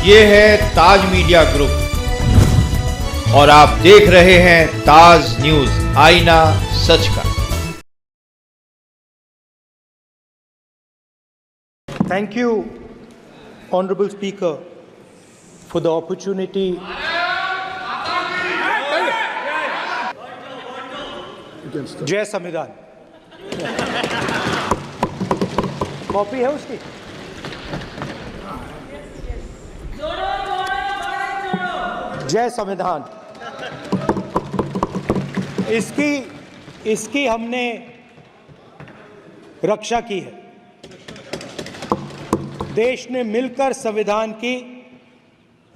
ये है ताज media group और आप देख रहे हैं ताज न्यूज, आईना सच का। Thank you, Honorable Speaker, for the opportunity. जय संविधान। कॉपी है उसकी? जय संविधान। इसकी हमने रक्षा की है। देश ने मिलकर संविधान की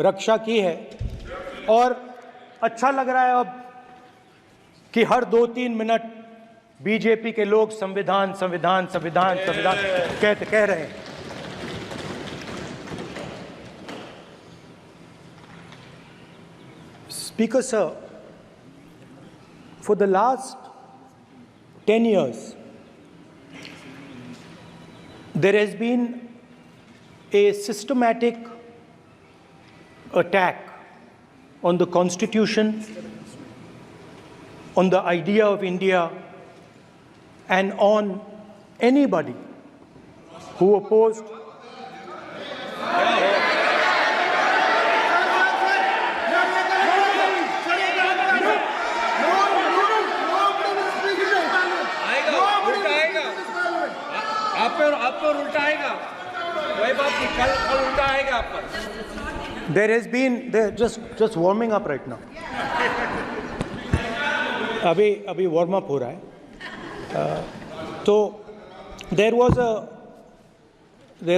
रक्षा की है और अच्छा लग रहा है अब कि हर 2-3 मिनट बीजेपी के लोग संविधान संविधान संविधान संविधान कह रहे हैं। Speaker sir, for the last 10 years, there has been a systematic attack on the Constitution, on the idea of India, and on anybody who opposed. आप पर उल्टा आएगा, वही बात नहीं, कल उल्टा आएगा आप पर। There has been, just warming up right now. अभी वार्म अप हो रहा है। तो there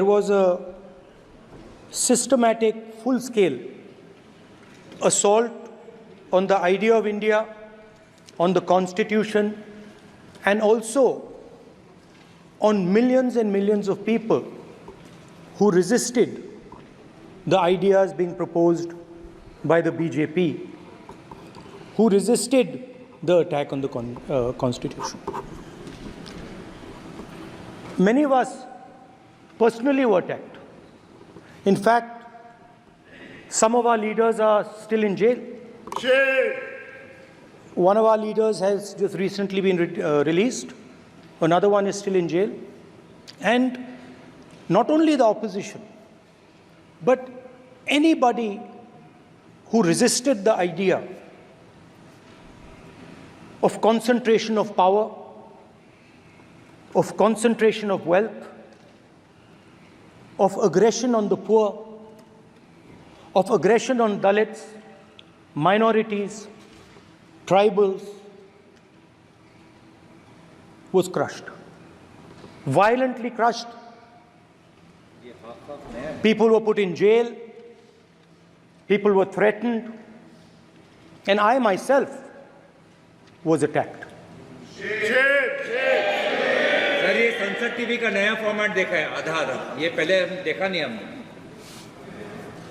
was a systematic, full-scale assault on the idea of India, on the Constitution, and also on millions and millions of people who resisted the ideas being proposed by the BJP, who resisted the attack on the Constitution. Many of us personally were attacked. In fact, some of our leaders are still in jail. One of our leaders has just recently been released. Another one is still in jail. And not only the opposition, but anybody who resisted the idea of concentration of power, of concentration of wealth, of aggression on the poor, of aggression on Dalits, minorities, tribals, was crushed, violently crushed. People were put in jail, people were threatened, and I myself was attacked. Sir, ये संसद TV का नया format देखा है, आधा, ये पहले देखा नहीं हमने।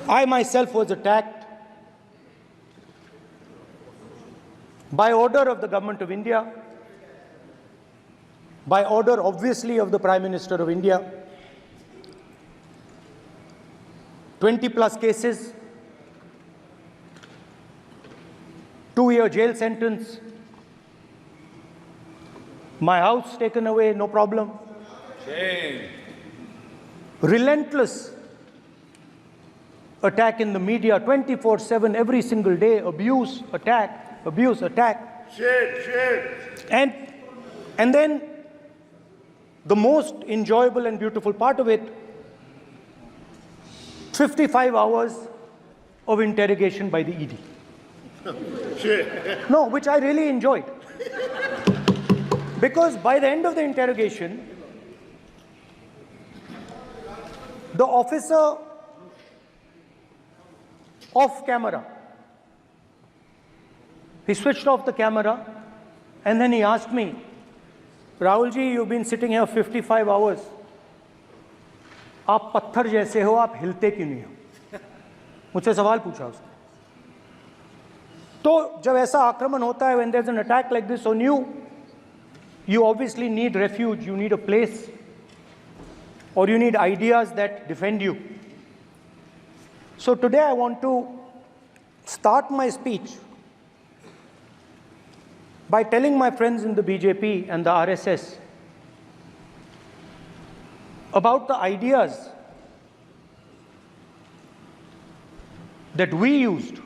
I myself was attacked by order of the government of India, by order obviously of the Prime Minister of India. 20 plus cases, 2-year jail sentence, my house taken away, no problem. Relentless attack in the media, 24/7, every single day, abuse, attack, abuse, attack. And then the most enjoyable and beautiful part of it, 55 hours of interrogation by the ED. No, which I really enjoyed. Because by the end of the interrogation, the officer off camera, he switched off the camera and then he asked me, Rahul ji, you've been sitting here 55 hours. आप पत्थर जैसे हो, आप हिलते क्यों नहीं हो? मुझसे सवाल पूछा उसने। तो जब ऐसा आक्रमण होता है, when there's an attack like this on you, you obviously need refuge, you need a place, or you need ideas that defend you. So today I want to start my speech by telling my friends in the BJP and the RSS about the ideas that we used,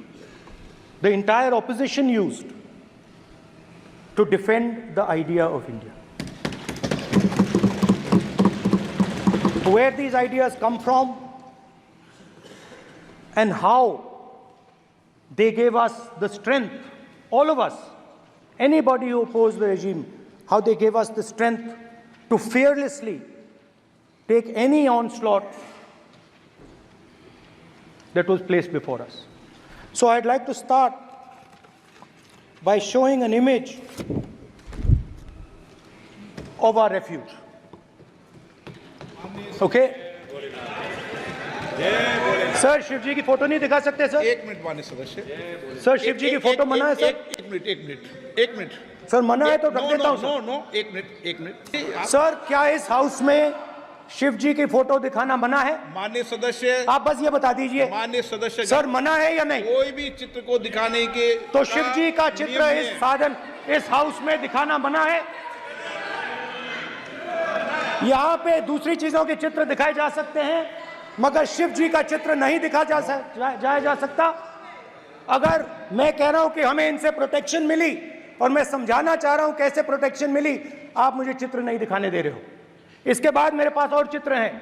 the entire opposition used, to defend the idea of India. Where these ideas come from and how they gave us the strength, all of us, anybody who opposed the regime, how they gave us the strength to fearlessly take any onslaught that was placed before us. So I'd like to start by showing an image of our refuge. Okay? Sir Shiv ji की photo नहीं दिखा सकते sir? एक minute माननीय सदस्य। Sir Shiv ji की photo मना है सर? एक मिनट सर मना है तो रख देता हूं सर। नो एक मिनट सर क्या इस हाउस में शिव जी की फोटो दिखाना मना है? माननीय सदस्य, आप बस ये बता दीजिए माननीय सदस्य सर मना है या नहीं? कोई भी चित्र को दिखाने के तो शिव जी का चित्र इस साधन इस हाउस में दिखाना मना है? यहाँ पे दूसरी चीजों के चित्र दिखाए जा सकते हैं मगर शिव जी का चित्र नहीं दिखा जा सकता। अगर मैं कह रहा हूं कि हमें इनसे प्रोटेक्शन मिली और मैं समझाना चाह रहा हूं कैसे प्रोटेक्शन मिली, आप मुझे चित्र नहीं दिखाने दे रहे हो। इसके बाद मेरे पास और चित्र हैं,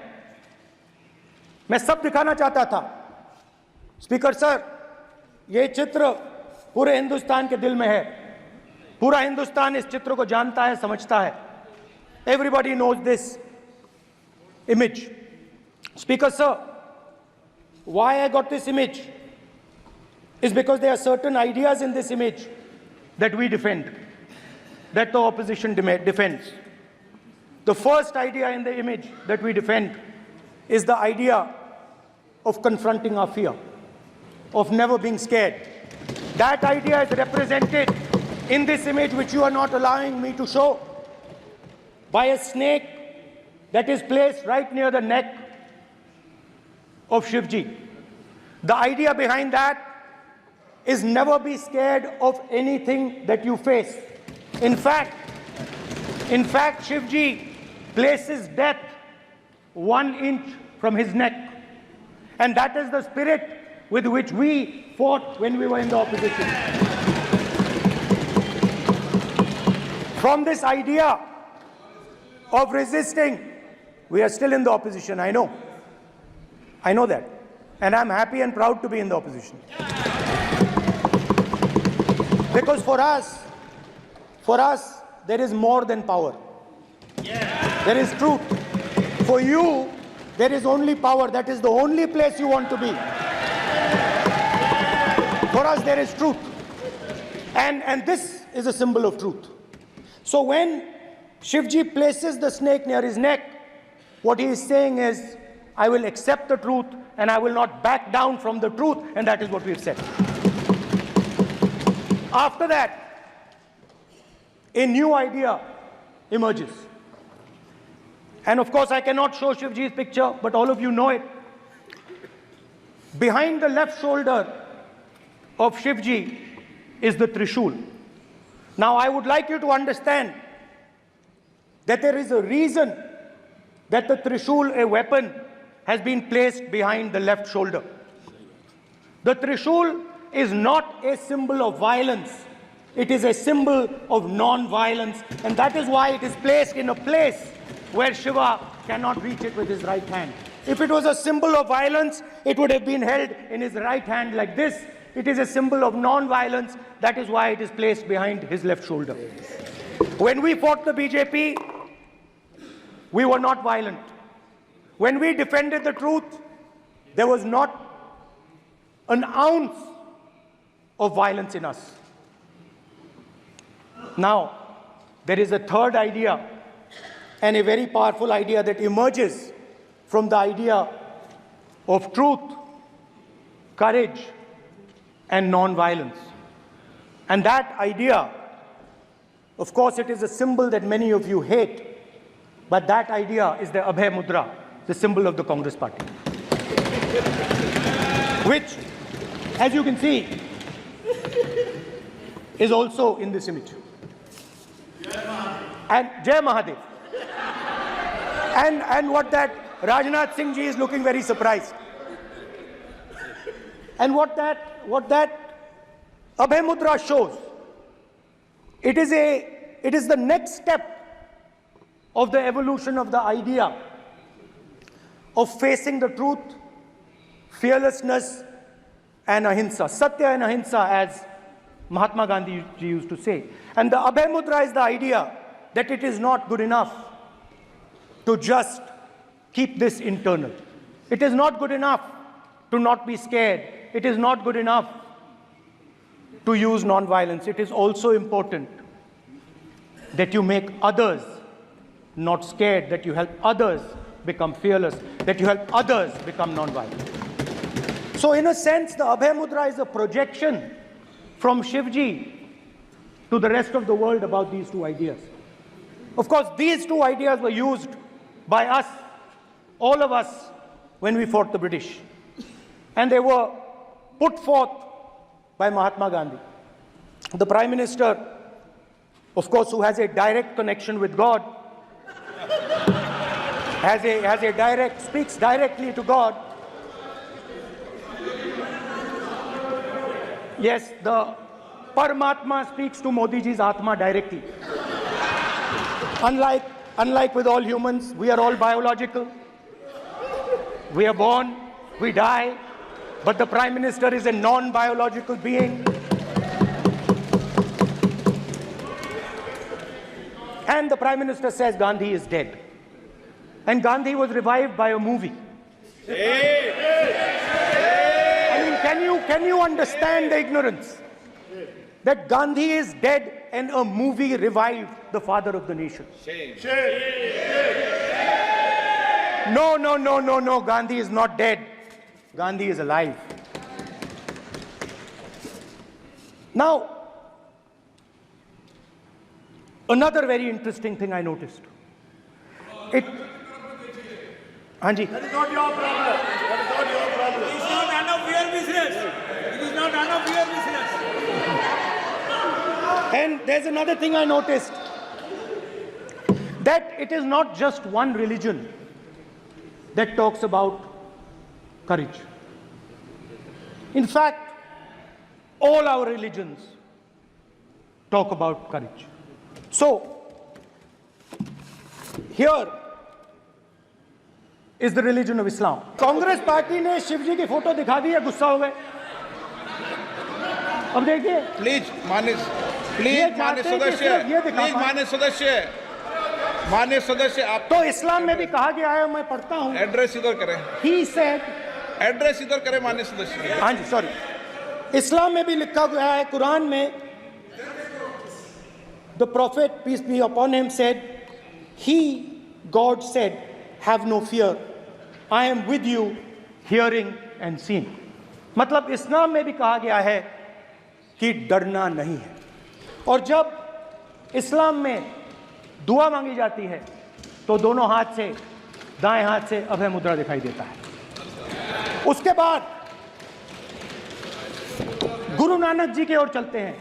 मैं सब दिखाना चाहता था। स्पीकर सर, ये चित्र पूरे हिंदुस्तान के दिल में है, पूरा हिंदुस्तान इस चित्र को जानता है, समझता है। Everybody knows this image. Speaker sir, why I got this image is because there are certain ideas in this image that we defend, that the opposition defends. The first idea in the image that we defend is the idea of confronting our fear, of never being scared. That idea is represented in this image, which you are not allowing me to show, by a snake that is placed right near the neck of Shivji. The idea behind that is never be scared of anything that you face. In fact, Shivji places death 1 inch from his neck. And that is the spirit with which we fought when we were in the opposition. From this idea of resisting, we are still in the opposition, I know. I know that. And I'm happy and proud to be in the opposition. Because for us, there is more than power. There is truth. For you, there is only power. That is the only place you want to be. For us, there is truth. And this is a symbol of truth. So when Shivji places the snake near his neck, what he is saying is, I will accept the truth and I will not back down from the truth, and that is what we have said. After that, a new idea emerges. And of course, I cannot show Shivji's picture, but all of you know it. Behind the left shoulder of Shivji is the Trishul. Now, I would like you to understand that there is a reason that the Trishul, a weapon, has been placed behind the left shoulder. The Trishul is not a symbol of violence. It is a symbol of non-violence, and that is why it is placed in a place where Shiva cannot reach it with his right hand. If it was a symbol of violence, it would have been held in his right hand like this. It is a symbol of non-violence. That is why it is placed behind his left shoulder. When we fought the BJP, we were not violent. When we defended the truth, there was not an ounce of violence in us. Now, there is a third idea, and a very powerful idea that emerges from the idea of truth, courage, and non-violence. And that idea, of course, it is a symbol that many of you hate, but that idea is the Abhay Mudra, the symbol of the Congress party. which, as you can see, is also in this image. And Jai Mahadev. And what that Rajnath Singh ji is looking very surprised. And what that Abhay Mudra shows, it is the next step of the evolution of the idea of facing the truth, fearlessness, and ahimsa. Satya and ahimsa, as Mahatma Gandhi ji used to say. And the Abhay Mudra is the idea that it is not good enough to just keep this internal. It is not good enough to not be scared. It is not good enough to use non-violence. It is also important that you make others not scared, that you help others become fearless, that you help others become non-violent. So in a sense, the Abhay Mudra is a projection from Shivji to the rest of the world about these two ideas. Of course, these two ideas were used by us, all of us, when we fought the British. And they were put forth by Mahatma Gandhi. The Prime Minister, of course, who has a direct connection with God, speaks directly to God. Yes, the Paramatma speaks to Modi ji's Atma directly. Unlike with all humans, we are all biological. We are born, we die, but the Prime Minister is a non-biological being. And the Prime Minister says Gandhi is dead. And Gandhi was revived by a movie. I mean, can you understand the ignorance? That Gandhi is dead and a movie revived the father of the nation. No, Gandhi is not dead. Gandhi is alive. Now, another very interesting thing I noticed. Anji. That is not your problem. That is not your problem. It is not none of your business. It is not none of your business. And there's another thing I noticed. That it is not just one religion that talks about courage. In fact, all our religions talk about courage. So, here is the religion of Islam. Congress party ने शिव जी की photo दिखा दी है, गुस्सा हो गए. अब देखिए. Please मान्य सदस्य आप तो इस्लाम में भी कहा गया है, मैं पढ़ता हूँ. एड्रेस इधर करें. He said, एड्रेस इधर करें मान्य सदस्य. हाँ जी, सॉरी. इस्लाम में भी लिखा गया है, कुरान में, the prophet, peace be upon him, said, God said, have no fear. I am with you, hearing and seeing. मतलब इस्लाम में भी कहा गया है कि डरना नहीं है. और जब इस्लाम में दुआ मांगी जाती है तो दोनों हाथ से, दाएं हाथ से अभय मुद्रा दिखाई देता है. उसके बाद गुरु नानक जी की ओर चलते हैं.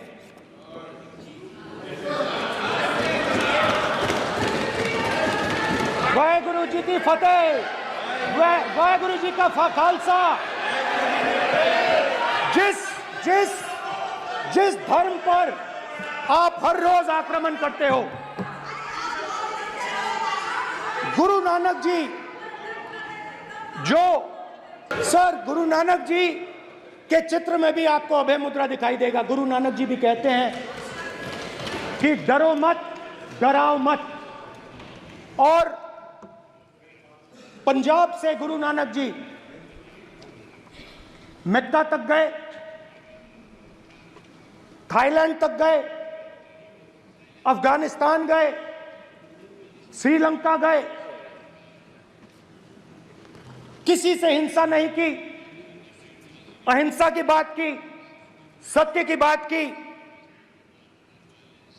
वाहेगुरु जी की फतेह, वाहेगुरु जी का खालसा. जिस धर्म पर आप हर रोज आक्रमण करते हो, गुरु नानक जी, गुरु नानक जी के चित्र में भी आपको अभय मुद्रा दिखाई देगा. गुरु नानक जी भी कहते हैं कि डरो मत, डराओ मत. और पंजाब से गुरु नानक जी मेक्का तक गए, थाईलैंड तक गए, अफगानिस्तान गए, श्रीलंका गए. किसी से हिंसा नहीं की, अहिंसा की बात की, सत्य की बात की,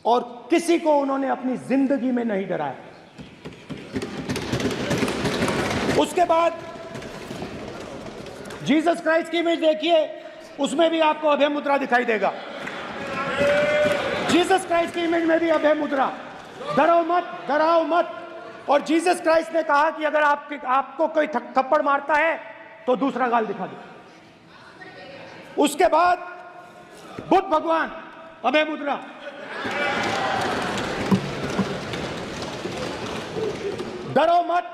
और किसी को उन्होंने अपनी जिंदगी में नहीं डराया. उसके बाद जीसस क्राइस्ट की इमेज देखिए, उसमें भी आपको अभय मुद्रा दिखाई देगा। जीसस क्राइस्ट की इमेज में भी अभय मुद्रा, डरो मत, डराओ मत। और जीसस क्राइस्ट ने कहा कि अगर आपको कोई थप्पड़ मारता है तो दूसरा गाल दिखा दो। उसके बाद बुद्ध भगवान, अभय मुद्रा। डरो मत,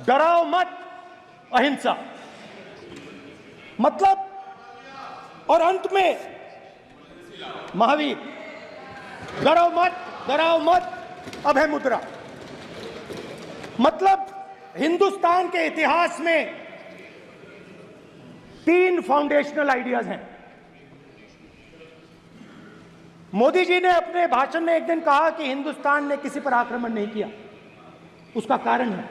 डराओ मत, अहिंसा। मतलब, और अंत में महावीर, डरो मत, डराओ मत, अभय मुद्रा। मतलब हिंदुस्तान के इतिहास में 3 फाउंडेशनल आइडियाज हैं। मोदी जी ने अपने भाषण में एक दिन कहा कि हिंदुस्तान ने किसी पर आक्रमण नहीं किया। उसका कारण है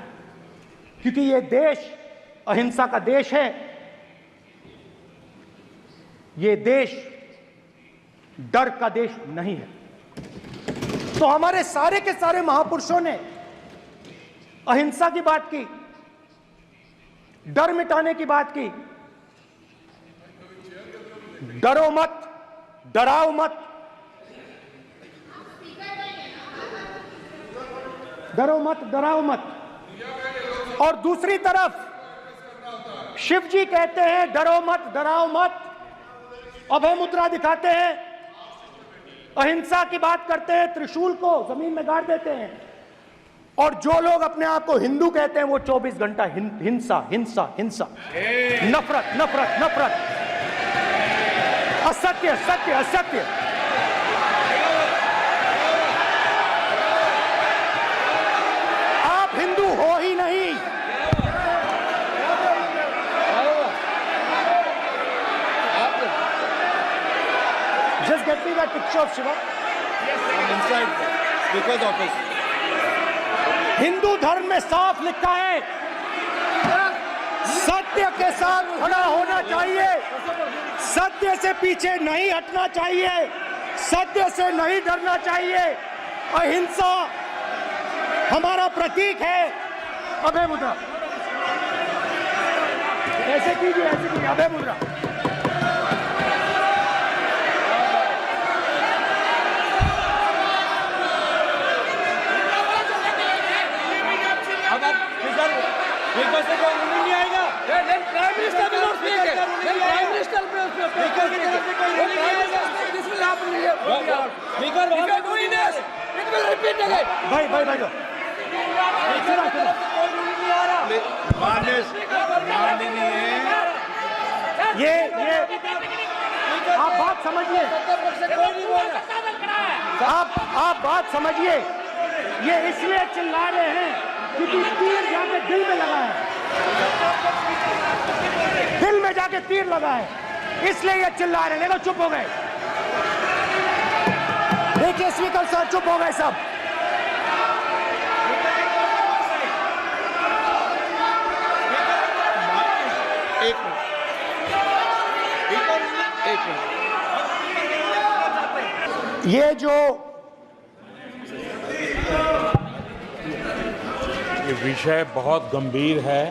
क्योंकि यह देश अहिंसा का देश है। यह देश डर का देश नहीं है। तो हमारे सारे के सारे महापुरुषों ने अहिंसा की बात की, डर मिटाने की बात की। डरो मत, डराओ मत, डरो मत, डराओ मत। और दूसरी तरफ शिव जी कहते हैं डरो मत, डराओ मत, अभय मुद्रा दिखाते हैं, अहिंसा की बात करते हैं, त्रिशूल को जमीन में गाड़ देते हैं। और जो लोग अपने आप को हिंदू कहते हैं वो 24 घंटा हिंसा, हिंसा, हिंसा, नफरत, नफरत, नफरत, असत्य, सत्य, असत्य। आप हिंदू हो ही नहीं। Just get me that picture of Shiva. inside because of his Hindu धर्म में साफ लिखा है, सत्य के साथ खड़ा होना चाहिए, सत्य से पीछे नहीं हटना चाहिए, सत्य से नहीं डरना चाहिए। अहिंसा हमारा प्रतीक है। अभय मुद्रा ऐसे कीजिए, ऐसे कीजिए, अभय मुद्रा। नहीं आएगा। Prime minister will not speak. Prime minister speaker की तरफ से कोई नहीं आएगा। This will happen here. Speaker वहां पे कोई नहीं। It will repeat again. भाई भाई भाई ये आप बात समझिए, आप बात समझिए। ये इसलिए चिल्ला रहे हैं क्योंकि तीर जाके दिल में लगा है, दिल में जाके तीर लगा है, इसलिए ये चिल्ला रहे हैं। देखो चुप हो गए, देखिए स्पीकर साहब चुप हो गए सब। ये जो ये विषय बहुत गंभीर है।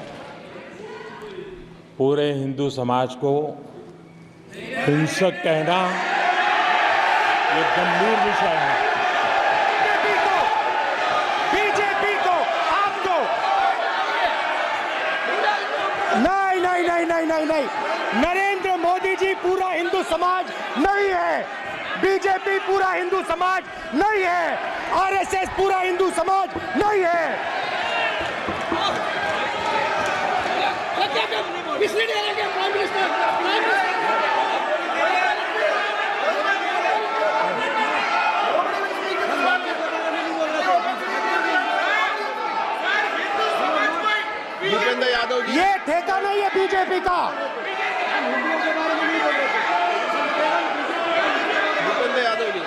पूरे हिंदू समाज को हिंसक कहना ये गंभीर विषय है। बीजेपी को आपको नहीं नहीं नहीं नहीं नहीं नहीं, नरेंद्र मोदी जी पूरा हिंदू समाज नहीं है, बीजेपी पूरा हिंदू समाज नहीं है, आरएसएस पूरा हिंदू समाज नहीं है। भूपेंद्र यादव जी, ये ठेका नहीं है बीजेपी का। भूपेंद्र यादव जी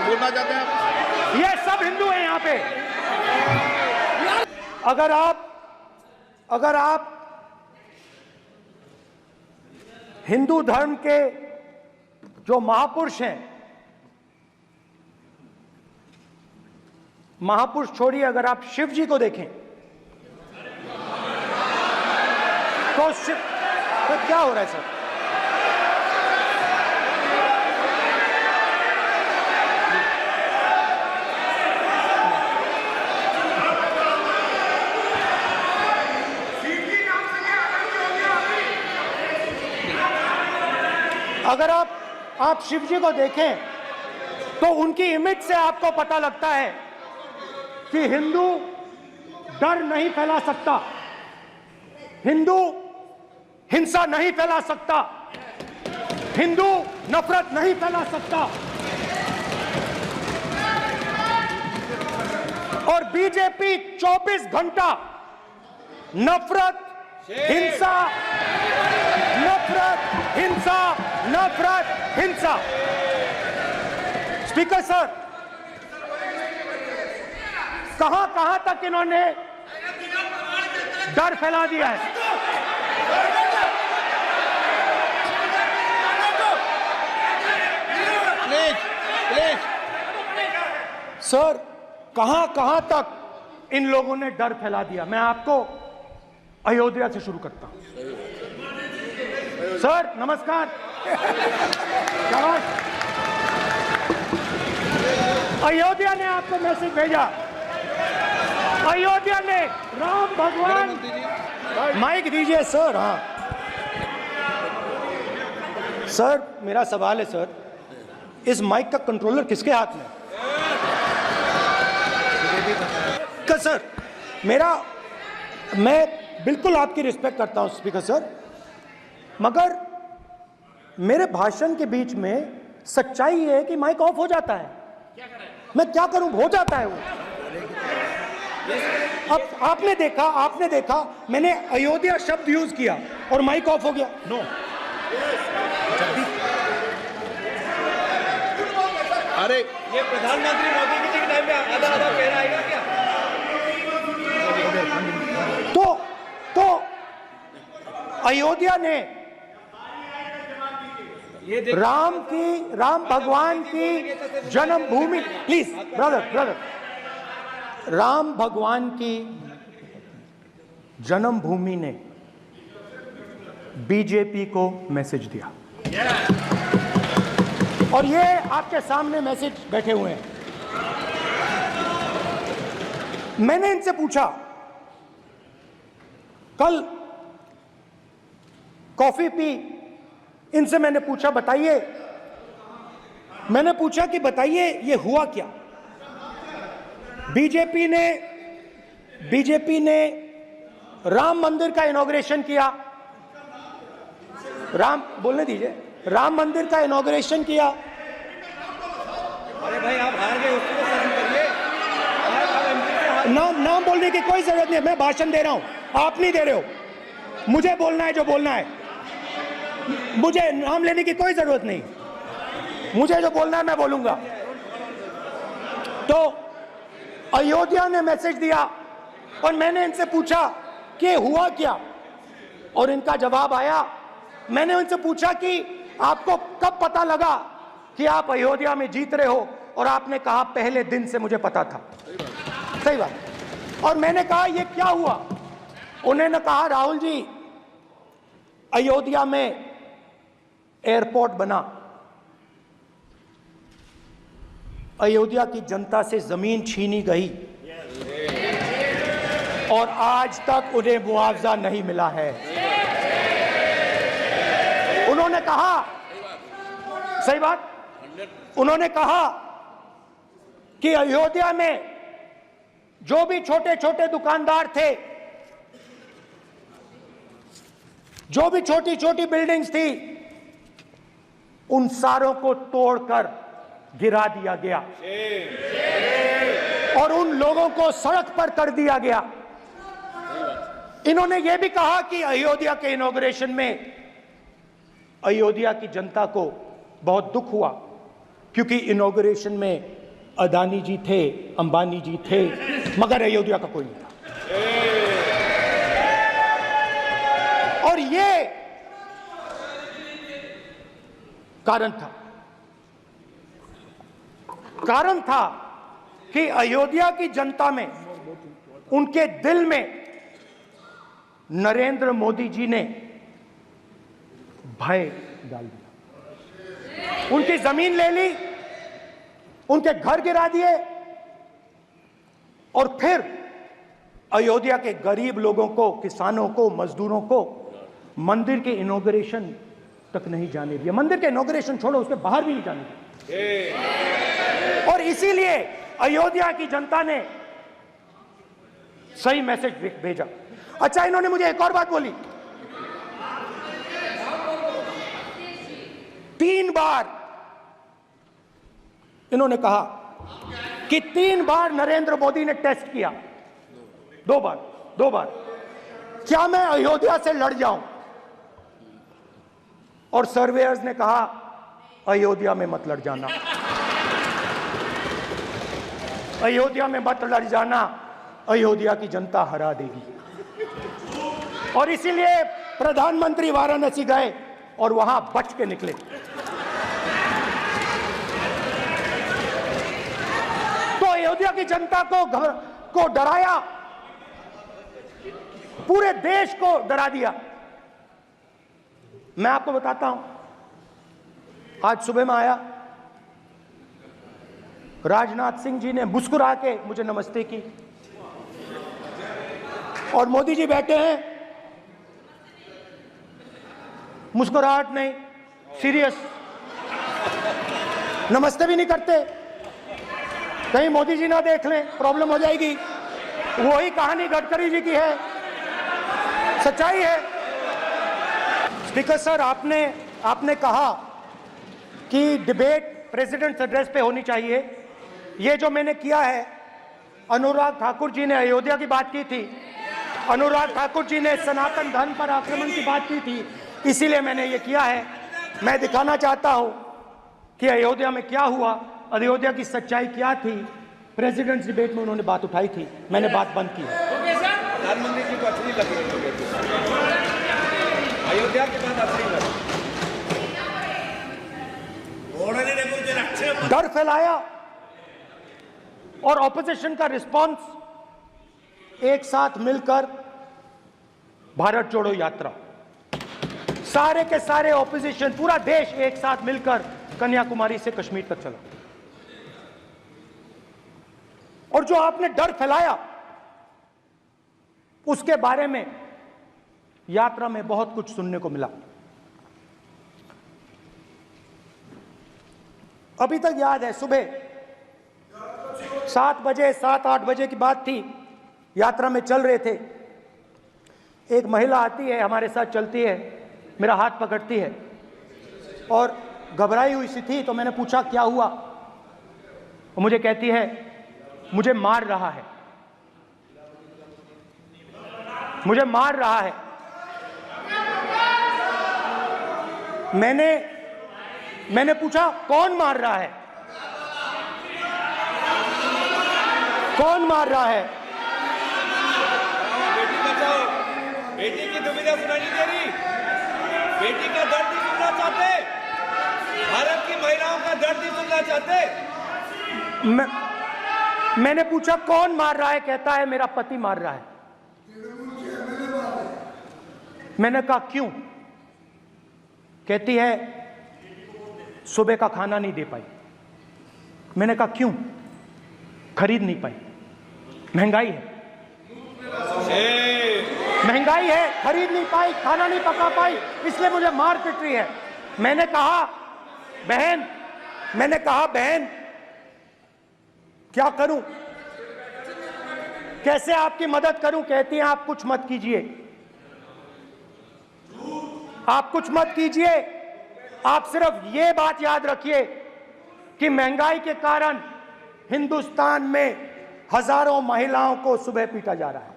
बोलना चाहते हैं आप? ये सब हिंदू हैं यहाँ पे। अगर आप हिंदू धर्म के जो महापुरुष हैं, महापुरुष छोड़िए, अगर आप शिव जी को देखें तो क्या हो रहा है सर? अगर आप शिव जी को देखें तो उनकी इमेज से आपको पता लगता है कि हिंदू डर नहीं फैला सकता, हिंदू हिंसा नहीं फैला सकता, हिंदू नफरत नहीं फैला सकता। और बीजेपी 24 घंटा नफरत, हिंसा, नफरत, हिंसा, नफरत, हिंसा। स्पीकर सर, कहां कहां तक इन्होंने डर फैला दिया है? सर, कहां कहां तक इन लोगों ने डर फैला दिया? मैं आपको अयोध्या से शुरू करता हूं। सर नमस्कार। अयोध्या ने आपको मैसेज भेजा, अयोध्या ने राम भगवान, माइक दीजिए सर। हाँ सर, मेरा सवाल है सर, इस माइक का कंट्रोलर किसके हाथ में? सर मैं बिल्कुल आपकी रिस्पेक्ट करता हूं स्पीकर सर, मगर मेरे भाषण के बीच में सच्चाई है कि माइक ऑफ हो जाता है। मैं क्या करूं, हो जाता है वो। अब आपने देखा मैंने अयोध्या शब्द यूज किया और माइक ऑफ हो गया। नो, अरे ये प्रधानमंत्री मोदी जी के टाइम में आधा कह रहा है क्या? तो अयोध्या ने राम भगवान की जन्मभूमि, प्लीज ब्रदर, राम भगवान की जन्मभूमि ने बीजेपी को मैसेज दिया और ये आपके सामने मैसेज बैठे हुए हैं। मैंने इनसे पूछा, कल कॉफी पी, इनसे मैंने पूछा बताइए, मैंने पूछा कि बताइए ये हुआ क्या? बीजेपी ने राम मंदिर का इनॉग्रेशन किया, बोलने दीजिए, राम मंदिर का इनॉग्रेशन किया। अरे भाई आप हार गए, उसको सहन करिए। नाम बोलने की कोई जरूरत नहीं है, मैं भाषण दे रहा हूं, आप नहीं दे रहे हो। मुझे बोलना है जो बोलना है, मुझे नाम लेने की कोई जरूरत नहीं, मुझे जो बोलना है मैं बोलूंगा। तो अयोध्या ने मैसेज दिया और मैंने इनसे पूछा कि हुआ क्या, और इनका जवाब आया। मैंने उनसे पूछा कि आपको कब पता लगा कि आप अयोध्या में जीत रहे हो, और आपने कहा पहले दिन से मुझे पता था। सही बात। और मैंने कहा ये क्या हुआ? उन्होंने कहा राहुल जी, अयोध्या में एयरपोर्ट बना, अयोध्या की जनता से जमीन छीनी गई और आज तक उन्हें मुआवजा नहीं मिला है। उन्होंने कहा, सही बात, उन्होंने कहा कि अयोध्या में जो भी छोटे छोटे दुकानदार थे, जो भी छोटी छोटी बिल्डिंग्स थी, उन सारों को तोड़कर गिरा दिया गया और उन लोगों को सड़क पर कर दिया गया। इन्होंने यह भी कहा कि अयोध्या के इनॉग्रेशन में अयोध्या की जनता को बहुत दुख हुआ, क्योंकि इनॉग्रेशन में अदानी जी थे, अंबानी जी थे, मगर अयोध्या का कोई नहीं था। और ये कारण था कि अयोध्या की जनता में, उनके दिल में नरेंद्र मोदी जी ने भय डाल दिया, उनकी जमीन ले ली, उनके घर गिरा दिए और फिर अयोध्या के गरीब लोगों को, किसानों को, मजदूरों को मंदिर के इनॉग्रेशन तक नहीं जाने दिया। मंदिर के इनॉग्रेशन छोड़ो, उसके बाहर भी नहीं जाने दिया। और इसीलिए अयोध्या की जनता ने सही मैसेज भेजा। अच्छा, इन्होंने मुझे एक और बात बोली, 3 बार इन्होंने कहा कि 3 बार नरेंद्र मोदी ने टेस्ट किया, 2 बार क्या मैं अयोध्या से लड़ जाऊं? और सर्वेयर्स ने कहा अयोध्या में मत लड़ जाना, अयोध्या में मत लड़ जाना, अयोध्या की जनता हरा देगी। और इसीलिए प्रधानमंत्री वाराणसी गए और वहां बच के निकले। तो अयोध्या की जनता को डराया, पूरे देश को डरा दिया। मैं आपको बताता हूं, आज सुबह में आया, राजनाथ सिंह जी ने मुस्कुरा के मुझे नमस्ते की और मोदी जी बैठे हैं, मुस्कुराहट नहीं, सीरियस, नमस्ते भी नहीं करते, कहीं मोदी जी ना देख लें, प्रॉब्लम हो जाएगी। वही कहानी गडकरी जी की है, सच्चाई है। स्पीकर सर, आपने कहा कि डिबेट प्रेसिडेंट्स एड्रेस पे होनी चाहिए। ये जो मैंने किया है, अनुराग ठाकुर जी ने अयोध्या की बात की थी, अनुराग ठाकुर जी ने सनातन धर्म पर आक्रमण की बात की थी, इसीलिए मैंने ये किया है। मैं दिखाना चाहता हूं कि अयोध्या में क्या हुआ, अयोध्या की सच्चाई क्या थी। प्रेसिडेंट्स डिबेट में उन्होंने बात उठाई थी, मैंने बात बंद की। प्रधानमंत्री जी को अच्छी लगी अयोध्या की बात अच्छी लगी, डर फैलाया और ऑपोजिशन का रिस्पांस एक साथ मिलकर भारत जोड़ो यात्रा, सारे के सारे ऑपोजिशन, पूरा देश एक साथ मिलकर कन्याकुमारी से कश्मीर तक चला। और जो आपने डर फैलाया, उसके बारे में यात्रा में बहुत कुछ सुनने को मिला। अभी तक याद है, सुबह 7 बजे 7-8 बजे की बात थी, यात्रा में चल रहे थे, एक महिला आती है, हमारे साथ चलती है, मेरा हाथ पकड़ती है और घबराई हुई सी थी। तो मैंने पूछा क्या हुआ, और मुझे कहती है मुझे मार रहा है, मुझे मार रहा है। मैंने पूछा कौन मार रहा है, कौन मार रहा है? बेटी बचाओ, बेटी की दुविधा सुनाई नहीं दे रही, बेटी का दर्द नहीं सुनना चाहते, भारत की महिलाओं का दर्द नहीं सुनना चाहते। मैंने पूछा कौन मार रहा है, कहता है मेरा पति मार रहा है। मैंने कहा क्यों? कहती है सुबह का खाना नहीं दे पाई। मैंने कहा क्यों? खरीद नहीं पाई, महंगाई है, महंगाई है, खरीद नहीं पाई, खाना नहीं पका पाई, इसलिए मुझे मार पिट रही है। मैंने कहा बहन क्या करूं, कैसे आपकी मदद करूं? कहती हैं आप कुछ मत कीजिए, आप कुछ मत कीजिए, आप सिर्फ ये बात याद रखिए कि महंगाई के कारण हिंदुस्तान में हजारों महिलाओं को सुबह पीटा जा रहा है।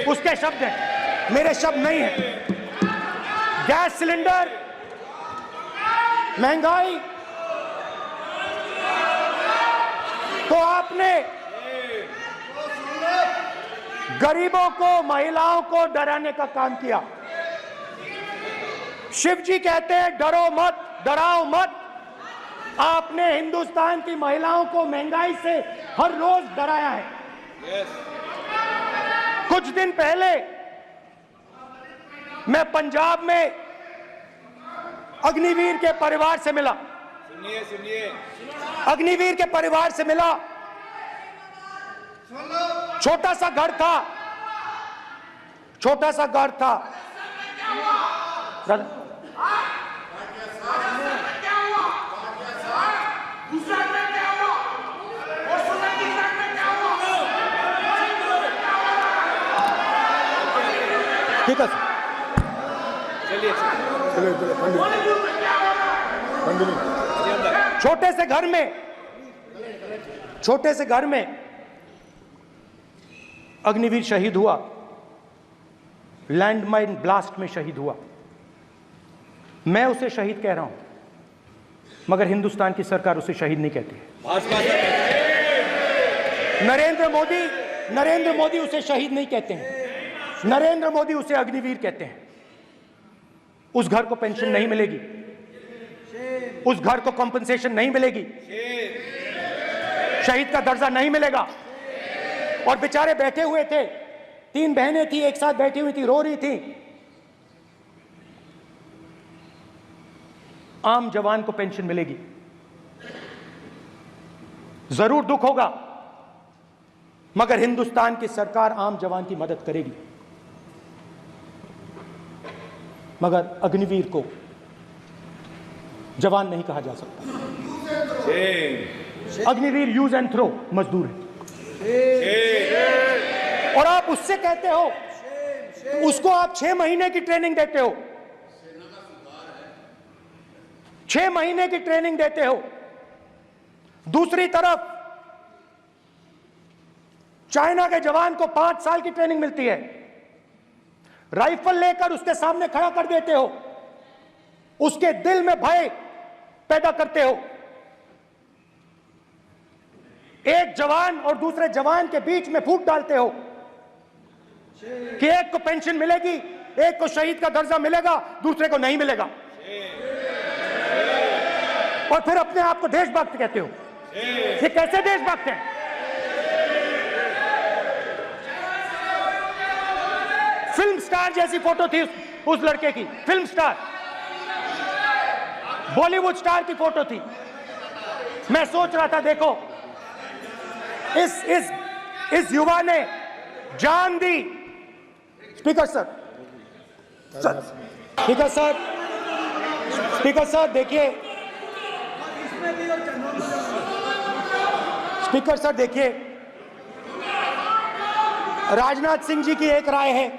उसके शब्द हैं, मेरे शब्द नहीं हैं। गैस सिलेंडर, महंगाई, तो आपने गरीबों को, महिलाओं को डराने का काम किया। शिव जी कहते हैं डरो मत, डराओ मत। आपने हिंदुस्तान की महिलाओं को महंगाई से हर रोज डराया है। कुछ दिन पहले मैं पंजाब में अग्निवीर के परिवार से मिला, सुनिए अग्निवीर के परिवार से मिला। छोटा सा घर था, छोटा सा घर था। ठीक है चलिए छोटे से घर में अग्निवीर शहीद हुआ, लैंडमाइन ब्लास्ट में शहीद हुआ। मैं उसे शहीद कह रहा हूं, मगर हिंदुस्तान की सरकार उसे शहीद नहीं कहती है। नरेंद्र मोदी उसे शहीद नहीं कहते हैं, नरेंद्र मोदी उसे अग्निवीर कहते हैं। उस घर को पेंशन नहीं मिलेगी, उस घर को कॉम्पनसेशन नहीं मिलेगी, शहीद का दर्जा नहीं मिलेगा। और बेचारे बैठे हुए थे, 3 बहनें थी, एक साथ बैठी हुई थी, रो रही थी। आम जवान को पेंशन मिलेगी, जरूर दुख होगा, मगर हिंदुस्तान की सरकार आम जवान की मदद करेगी। मगर अग्निवीर को जवान नहीं कहा जा सकता। अग्निवीर यूज एंड थ्रो मजदूर है। और आप उससे कहते हो, उसको आप 6 महीने की ट्रेनिंग देते हो, 6 महीने की ट्रेनिंग देते हो। दूसरी तरफ चाइना के जवान को 5 साल की ट्रेनिंग मिलती है, राइफल लेकर उसके सामने खड़ा कर देते हो, उसके दिल में भय पैदा करते हो। एक जवान और दूसरे जवान के बीच में फूट डालते हो कि एक को पेंशन मिलेगी, एक को शहीद का दर्जा मिलेगा, दूसरे को नहीं मिलेगा, और फिर अपने आप को देशभक्त कहते हो। ये कैसे देशभक्त हैं? फिल्म स्टार जैसी फोटो थी उस लड़के की, फिल्म स्टार, बॉलीवुड स्टार की फोटो थी। मैं सोच रहा था, देखो इस युवा ने जान दी। Speaker sir, speaker sir, speaker sir देखिए, स्पीकर सर देखिए, राजनाथ सिंह जी की एक राय है,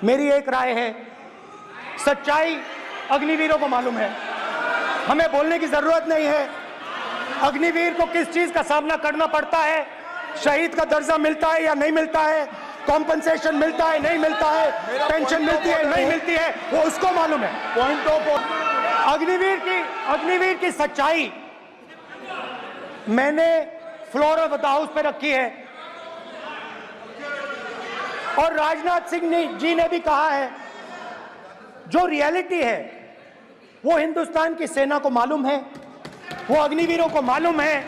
मेरी एक राय है। सच्चाई अग्निवीरों को मालूम है, हमें बोलने की जरूरत नहीं है। अग्निवीर को किस चीज का सामना करना पड़ता है, शहीद का दर्जा मिलता है या नहीं मिलता है, कॉम्पनसेशन मिलता है नहीं मिलता है, पेंशन मिलती है नहीं मिलती है, वो उसको मालूम है। पॉइंट ऑफ अग्निवीर की सच्चाई मैंने फ्लोर ऑफ द हाउस पे रखी है, और राजनाथ सिंह जी ने भी कहा है, जो रियलिटी है वो हिंदुस्तान की सेना को मालूम है, वो अग्निवीरों को मालूम है।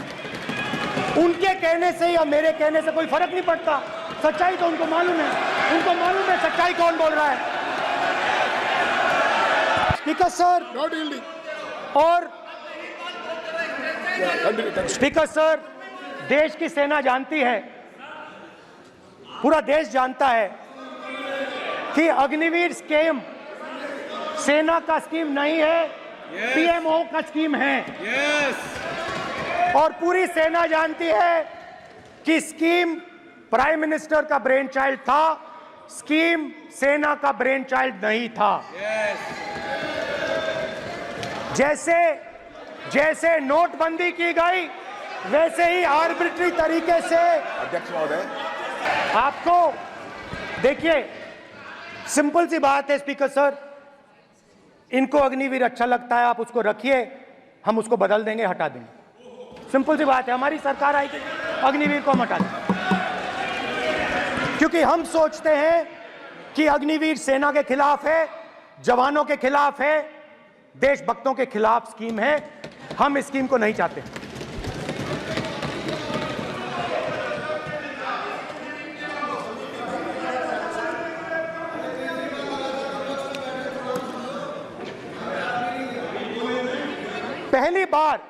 उनके कहने से या मेरे कहने से कोई फर्क नहीं पड़ता, सच्चाई तो उनको मालूम है, उनको मालूम है सच्चाई कौन बोल रहा है। स्पीकर सर, और स्पीकर सर, देश की सेना जानती है, पूरा देश जानता है कि अग्निवीर स्कीम सेना का स्कीम नहीं है, पीएमओ का स्कीम है। और पूरी सेना जानती है कि स्कीम प्राइम मिनिस्टर का ब्रेन चाइल्ड था, स्कीम सेना का ब्रेन चाइल्ड नहीं था। जैसे नोटबंदी की गई, वैसे ही आर्बिट्री तरीके से अध्यक्ष महोदय, आपको देखिए, सिंपल सी बात है स्पीकर सर, इनको अग्निवीर अच्छा लगता है, आप उसको रखिए, हम उसको बदल देंगे, हटा देंगे। सिंपल सी बात है, हमारी सरकार आएगी, अग्निवीर को हम हटा देंगे, क्योंकि हम सोचते हैं कि अग्निवीर सेना के खिलाफ है, जवानों के खिलाफ है, देशभक्तों के खिलाफ स्कीम है। हम इस स्कीम को नहीं चाहते। पहली बार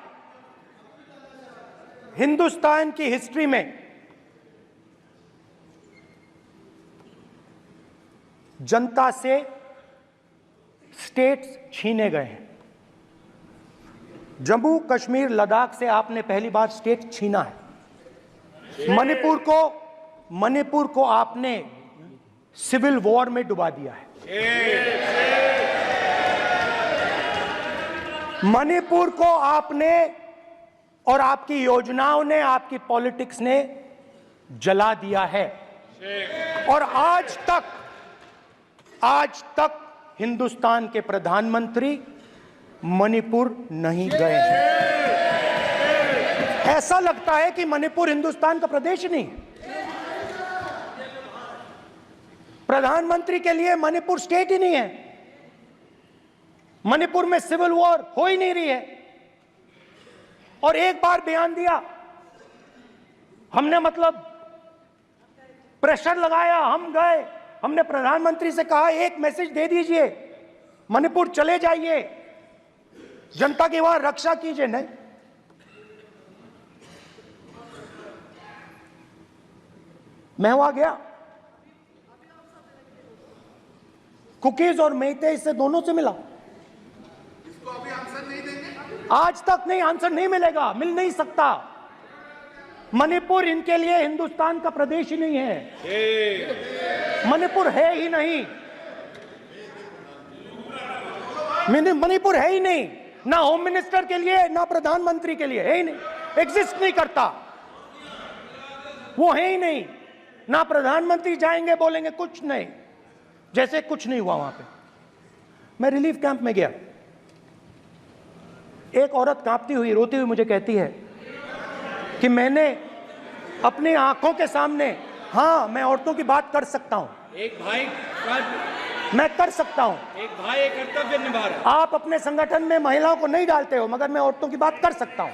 हिंदुस्तान की हिस्ट्री में जनता से स्टेट्स छीने गए हैं। जम्मू कश्मीर लद्दाख से आपने पहली बार स्टेट छीना है। मणिपुर को आपने सिविल वॉर में डुबा दिया है। मणिपुर को आपने और आपकी योजनाओं ने, आपकी पॉलिटिक्स ने जला दिया है। और आज तक हिंदुस्तान के प्रधानमंत्री मणिपुर नहीं गए हैं। ऐसा लगता है कि मणिपुर हिंदुस्तान का प्रदेश नहीं है। प्रधानमंत्री के लिए मणिपुर स्टेट ही नहीं है। मणिपुर में सिविल वॉर हो ही नहीं रही है। और एक बार बयान दिया हमने, मतलब प्रेशर लगाया, हम गए, हमने प्रधानमंत्री से कहा एक मैसेज दे दीजिए, मणिपुर चले जाइए, जनता की वहां रक्षा कीजिए। नहीं, मैं वहां गया, कुकीज और मेहते से दोनों से मिला। इसको अभी आंसर नहीं देंगे? आज तक नहीं, आंसर नहीं मिलेगा, मिल नहीं सकता। मणिपुर इनके लिए हिंदुस्तान का प्रदेश ही नहीं है। मणिपुर है ही नहीं, मणिपुर है ही नहीं, ना होम मिनिस्टर के लिए ना प्रधानमंत्री के लिए, है ही नहीं, एग्जिस्ट नहीं करता, वो है ही नहीं। ना प्रधानमंत्री जाएंगे बोलेंगे कुछ नहीं, जैसे कुछ नहीं हुआ वहां पे। मैं रिलीफ कैंप में गया, एक औरत कांपती हुई, रोती हुई मुझे कहती है कि मैंने अपनी आंखों के सामने, हाँ मैं औरतों की बात कर सकता हूं, एक भाई मैं कर सकता हूं, एक भाई एक कर्तव्य निभा रहा है। आप अपने संगठन में महिलाओं को नहीं डालते हो, मगर मैं औरतों की बात कर सकता हूं।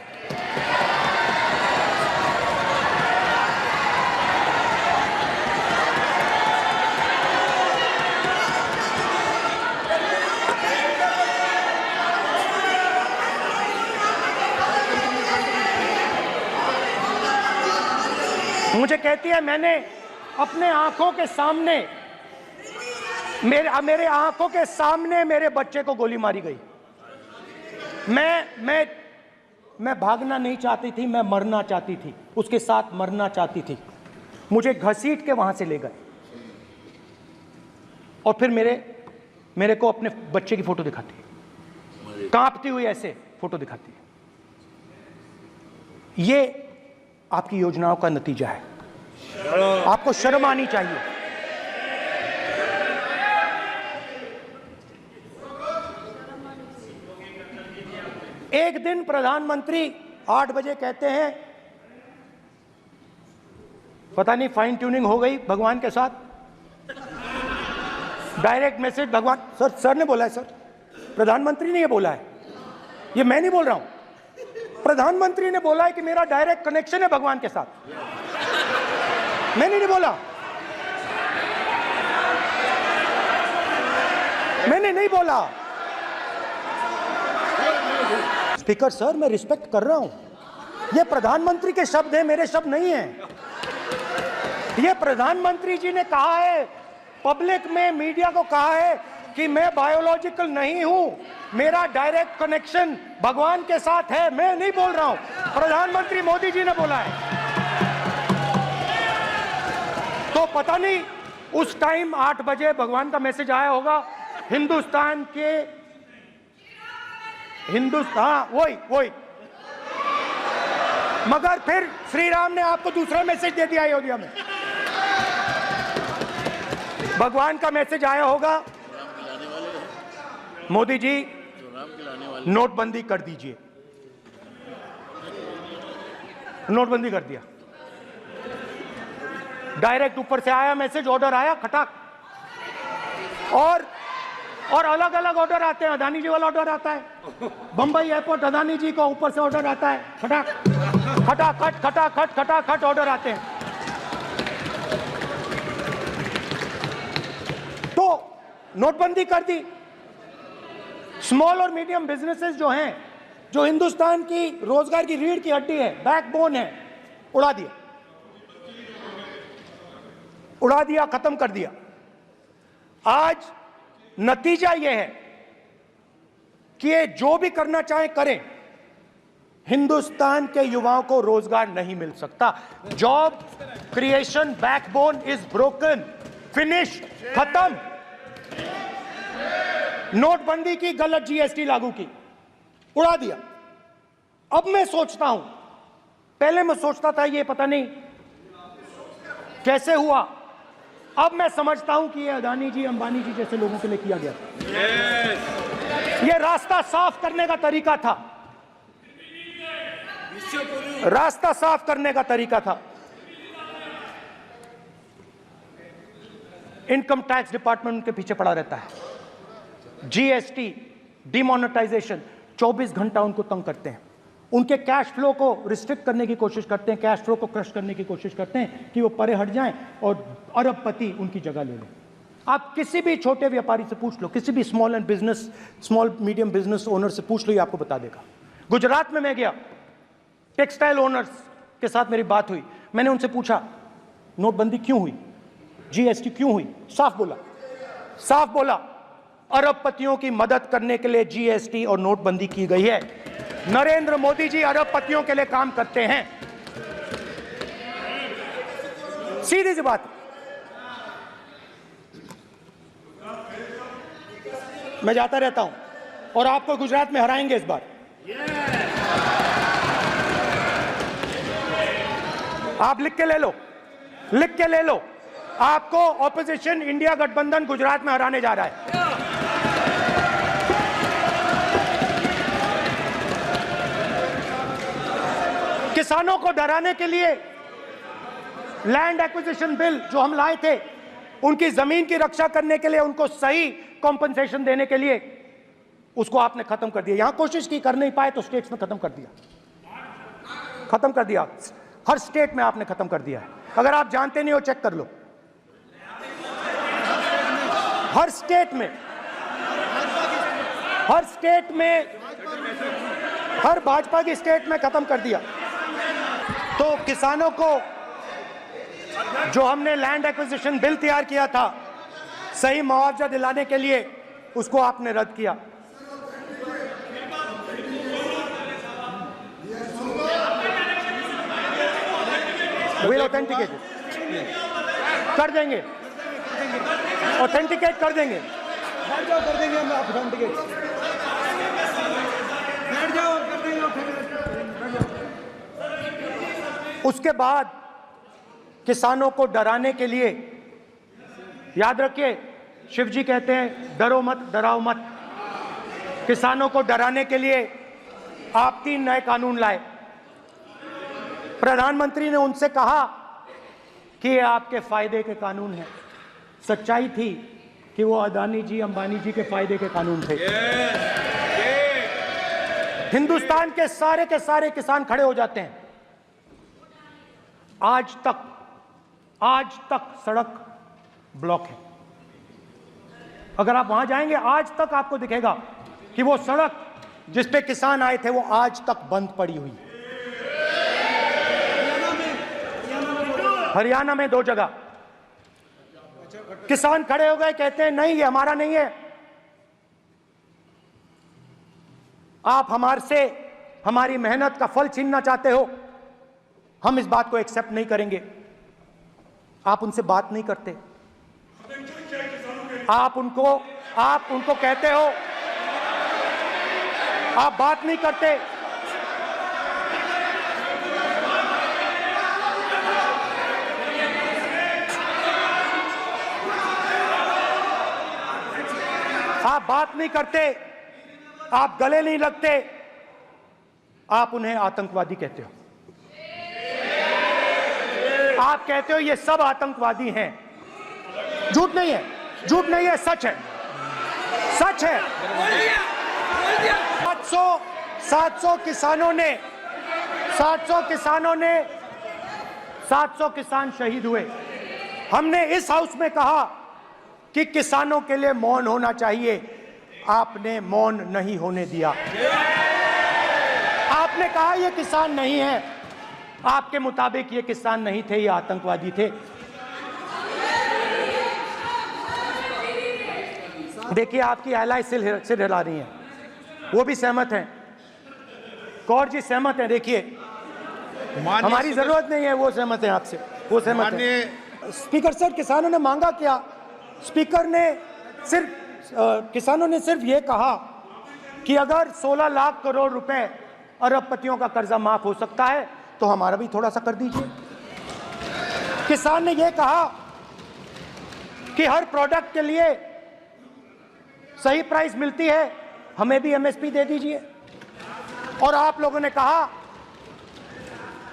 मुझे कहती है मैंने अपने आंखों के सामने, मेरे आंखों के सामने मेरे बच्चे को गोली मारी गई। मैं भागना नहीं चाहती थी, मैं मरना चाहती थी, उसके साथ मरना चाहती थी। मुझे घसीट के वहां से ले गए और फिर मेरे को अपने बच्चे की फोटो दिखाती है, कांपती हुई ऐसे फोटो दिखाती है। ये आपकी योजनाओं का नतीजा है। आपको शर्म आनी चाहिए। एक दिन प्रधानमंत्री 8 बजे कहते हैं, पता नहीं फाइन ट्यूनिंग हो गई भगवान के साथ, डायरेक्ट मैसेज भगवान, सर ने बोला है, सर प्रधानमंत्री ने ये बोला है, ये मैं नहीं बोल रहा हूं, प्रधानमंत्री ने बोला है कि मेरा डायरेक्ट कनेक्शन है भगवान के साथ। मैंने नहीं बोला, मैंने नहीं बोला। स्पीकर सर, मैं रिस्पेक्ट कर रहा हूं, ये प्रधानमंत्री के शब्द हैं, मेरे शब्द नहीं हैं। ये प्रधानमंत्री जी ने कहा है, पब्लिक में, मीडिया को कहा है कि मैं बायोलॉजिकल नहीं हूं, मेरा डायरेक्ट कनेक्शन भगवान के साथ है। मैं नहीं बोल रहा हूं, प्रधानमंत्री मोदी जी ने बोला है। तो पता नहीं उस टाइम 8 बजे भगवान का मैसेज आया होगा हिंदुस्तान, वही। मगर फिर श्री राम ने आपको दूसरा मैसेज दे दिया अयोध्या में। भगवान का मैसेज आया होगा, मोदी जी नोटबंदी कर दीजिए। नोटबंदी कर दिया, डायरेक्ट ऊपर से आया मैसेज, ऑर्डर आया खटाक। और अलग अलग ऑर्डर आते हैं। अदानी जी वाला ऑर्डर आता है, बंबई एयरपोर्ट अदानी जी को ऊपर से ऑर्डर आता है, खटाखट ऑर्डर आते हैं। तो नोटबंदी कर दी। स्मॉल और मीडियम बिजनेसेस जो हैं जो हिंदुस्तान की रोजगार की रीढ़ की हड्डी है, बैकबोन है, उड़ा दिया, उड़ा दिया, खत्म कर दिया। आज नतीजा यह है कि ये जो भी करना चाहे करें, हिंदुस्तान के युवाओं को रोजगार नहीं मिल सकता। Job creation backbone is broken, finish, खत्म। नोटबंदी की, गलत जीएसटी लागू की, उड़ा दिया। अब मैं सोचता हूं, पहले मैं सोचता था ये पता नहीं कैसे हुआ, अब मैं समझता हूं कि ये अदानी जी, अंबानी जी जैसे लोगों के लिए किया गया था। ये रास्ता साफ करने का तरीका था, रास्ता साफ करने का तरीका था। इनकम टैक्स डिपार्टमेंट उनके पीछे पड़ा रहता है। जीएसटी, डिमोनेटाइजेशन, 24 घंटा उनको तंग करते हैं। उनके कैश फ्लो को रिस्ट्रिक्ट करने की कोशिश करते हैं, कैश फ्लो को क्रश करने की कोशिश करते हैं कि वो परे हट जाएं और अरबपति उनकी जगह ले लें। आप किसी भी छोटे व्यापारी से पूछ लो, किसी भी स्मॉल मीडियम बिजनेस ओनर से पूछ लो, ये आपको बता देगा। गुजरात में मैं गया, टेक्सटाइल ओनर्स के साथ मेरी बात हुई। मैंने उनसे पूछा नोटबंदी क्यों हुई, जीएसटी क्यों हुई? साफ बोला अरबपतियों की मदद करने के लिए जीएसटी और नोटबंदी की गई है। नरेंद्र मोदी जी अरबपतियों के लिए काम करते हैं, सीधी सी बात। मैं जाता रहता हूं और आपको गुजरात में हराएंगे इस बार। आप लिख के ले लो, आपको ऑपोजिशन इंडिया गठबंधन गुजरात में हराने जा रहा है। किसानों को डराने के लिए लैंड एक्विजिशन बिल जो हम लाए थे, उनकी जमीन की रक्षा करने के लिए, उनको सही कॉम्पनसेशन देने के लिए, उसको आपने खत्म कर दिया। यहां कोशिश की, कर नहीं पाए तो स्टेट्स में खत्म कर दिया। हर स्टेट में आपने खत्म कर दिया है। अगर आप जानते नहीं हो, चेक कर लो। हर स्टेट में, हर भाजपा की स्टेट में खत्म कर दिया। तो किसानों को जो हमने लैंड एक्विजिशन बिल तैयार किया था सही मुआवजा दिलाने के लिए, उसको आपने रद्द किया। विल ऑथेंटिकेट कर देंगे, ऑथेंटिकेट कर देंगे, कर देंगे हम ऑथेंटिकेट, बैठ जाओ, कर देंगे ऑथेंटिकेट। उसके बाद किसानों को डराने के लिए, याद रखिए शिव जी कहते हैं डरो मत, डराओ मत। किसानों को डराने के लिए आप 3 नए कानून लाए। प्रधानमंत्री ने उनसे कहा कि ये आपके फायदे के कानून हैं। सच्चाई थी कि वो अदानी जी, अंबानी जी के फायदे के कानून थे। हिंदुस्तान के सारे किसान खड़े हो जाते हैं। आज तक सड़क ब्लॉक है। अगर आप वहां जाएंगे, आज तक आपको दिखेगा कि वो सड़क जिस पे किसान आए थे वो आज तक बंद पड़ी हुई। हरियाणा में 2 जगह किसान खड़े हो गए, कहते हैं नहीं, ये हमारा नहीं है। आप हमारी मेहनत का फल छीनना चाहते हो, हम इस बात को एक्सेप्ट नहीं करेंगे। आप उनसे बात नहीं करते, आप उनको कहते हो, आप बात नहीं करते। आप बात नहीं करते, आप गले नहीं लगते, आप उन्हें आतंकवादी कहते हो। आप कहते हो ये सब आतंकवादी हैं। झूठ नहीं है, सच है। 700 किसान शहीद हुए। हमने इस हाउस में कहा कि किसानों के लिए मौन होना चाहिए, आपने मौन नहीं होने दिया। आपने कहा ये किसान नहीं है, आपके मुताबिक ये किसान नहीं थे, ये आतंकवादी थे। देखिए आपकी आला सिर हिला रही हैं, वो भी सहमत हैं, कौर जी सहमत हैं। देखिए हमारी जरूरत नहीं है, वो सहमत है आपसे, वो सहमत है। स्पीकर सर, किसानों ने मांगा क्या? स्पीकर ने किसानों ने सिर्फ ये कहा कि अगर 16 लाख करोड़ रुपए अरबपतियों का कर्जा माफ हो सकता है तो हमारा भी थोड़ा सा कर दीजिए। किसान ने यह कहा कि हर प्रोडक्ट के लिए सही प्राइस मिलती है, हमें भी एमएसपी दे दीजिए। और आप लोगों ने कहा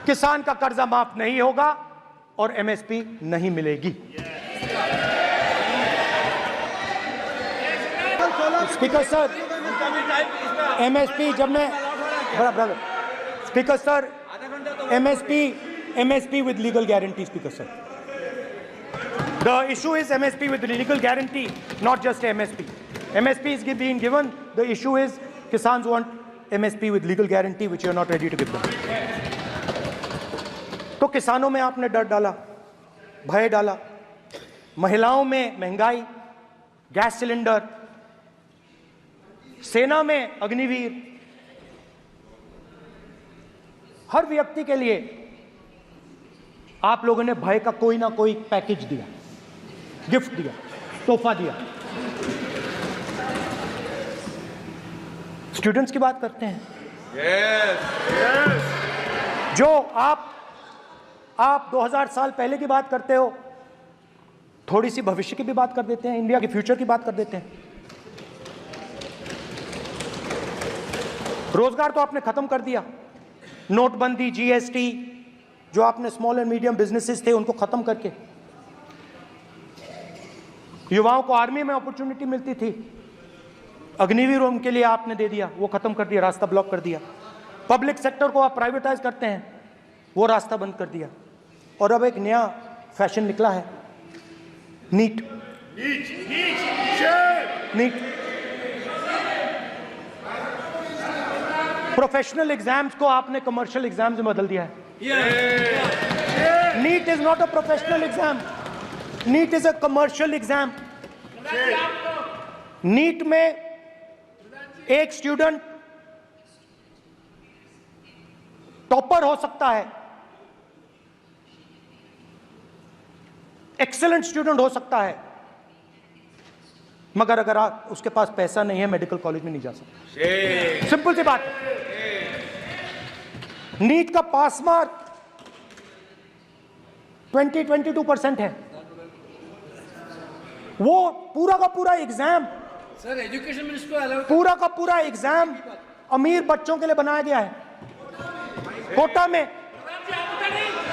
किसान का कर्जा माफ नहीं होगा और एमएसपी नहीं मिलेगी। स्पीकर सर, एमएसपी जब मैं speaker sir, MSP with legal guarantee. Speaker sir, the issue is MSP with legal guarantee, not just MSP. MSP is being given. The issue is Kisans want MSP with legal guarantee, which you are not ready to give them. तो किसानों में आपने डर डाला, भय डाला, महिलाओं में महंगाई, गैस सिलेंडर, सेना में अग्निवीर, हर व्यक्ति के लिए आप लोगों ने भय का कोई ना कोई पैकेज दिया, गिफ्ट दिया, तोहफा दिया। स्टूडेंट्स की बात करते हैं। जो आप 2000 साल पहले की बात करते हो, थोड़ी सी भविष्य की भी बात कर देते हैं, इंडिया के फ्यूचर की बात कर देते हैं। रोजगार तो आपने खत्म कर दिया, नोटबंदी, जीएसटी, जो आपने स्मॉल एंड मीडियम बिजनेसेस थे उनको खत्म करके, युवाओं को आर्मी में अपॉर्चुनिटी मिलती थी, अग्निवीर उनके लिए आपने दे दिया, वो खत्म कर दिया, रास्ता ब्लॉक कर दिया। पब्लिक सेक्टर को आप प्राइवेटाइज करते हैं, वो रास्ता बंद कर दिया। और अब एक नया फैशन निकला है, नीट। प्रोफेशनल एग्जाम्स को आपने कमर्शियल एग्जाम्स में बदल दिया है। NEET is not a professional exam, NEET is a commercial exam. NEET में एक स्टूडेंट टॉपर हो सकता है, एक्सीलेंट स्टूडेंट हो सकता है, मगर अगर उसके पास पैसा नहीं है, मेडिकल कॉलेज में नहीं जा सकता। सिंपल सी बात। नीट का पास मार्क 22% है। वो पूरा का पूरा exam, sir education minister allowed, पूरा का पूरा एग्जाम अमीर बच्चों के लिए बनाया गया है। कोटा में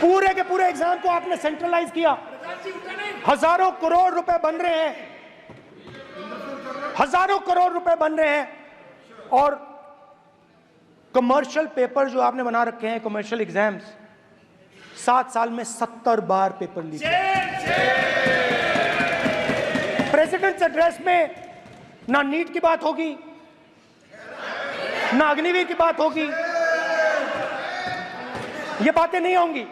पूरे के पूरे एग्जाम को आपने सेंट्रलाइज किया। हजारों करोड़ रुपए बन रहे हैं, हजारों करोड़ रुपए बन रहे हैं। और कमर्शियल पेपर जो आपने बना रखे हैं, कमर्शियल एग्जाम्स, 7 साल में 70 बार पेपर लीक। प्रेसिडेंट्स एड्रेस में ना नीट की बात होगी, ना अग्निवीर की बात होगी, ये बातें नहीं होंगी।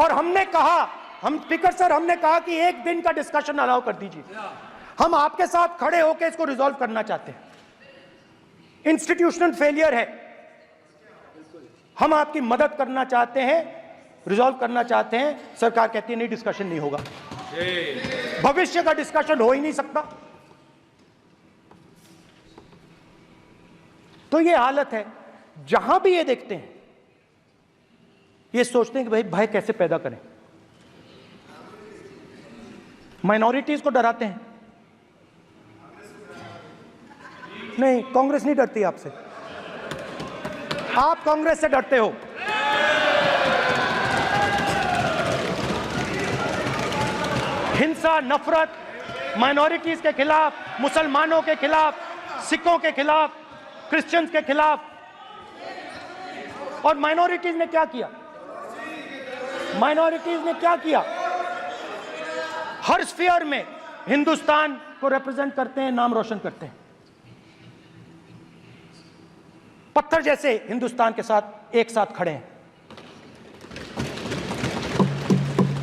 और हमने कहा, हम स्पीकर सर, हमने कहा कि एक दिन का डिस्कशन अलाउ कर दीजिए। हम आपके साथ खड़े होकर इसको रिजॉल्व करना चाहते हैं। इंस्टीट्यूशनल फेलियर है, हम आपकी मदद करना चाहते हैं, रिजॉल्व करना चाहते हैं। सरकार कहती है नहीं, डिस्कशन नहीं होगा, भविष्य का डिस्कशन हो ही नहीं सकता। तो ये हालत है। जहां भी ये देखते हैं, ये सोचते हैं कि भाई भय कैसे पैदा करें, माइनॉरिटीज को डराते हैं। नहीं, कांग्रेस नहीं डरती आपसे, आप कांग्रेस से डरते हो। हिंसा, नफरत, माइनॉरिटीज के खिलाफ, मुसलमानों के खिलाफ, सिखों के खिलाफ, क्रिश्चियंस के खिलाफ। और माइनॉरिटीज ने क्या किया? माइनॉरिटीज ने क्या किया? हर स्फीयर में हिंदुस्तान को रिप्रेजेंट करते हैं, नाम रोशन करते हैं। पत्थर जैसे हिंदुस्तान के साथ एक साथ खड़े हैं,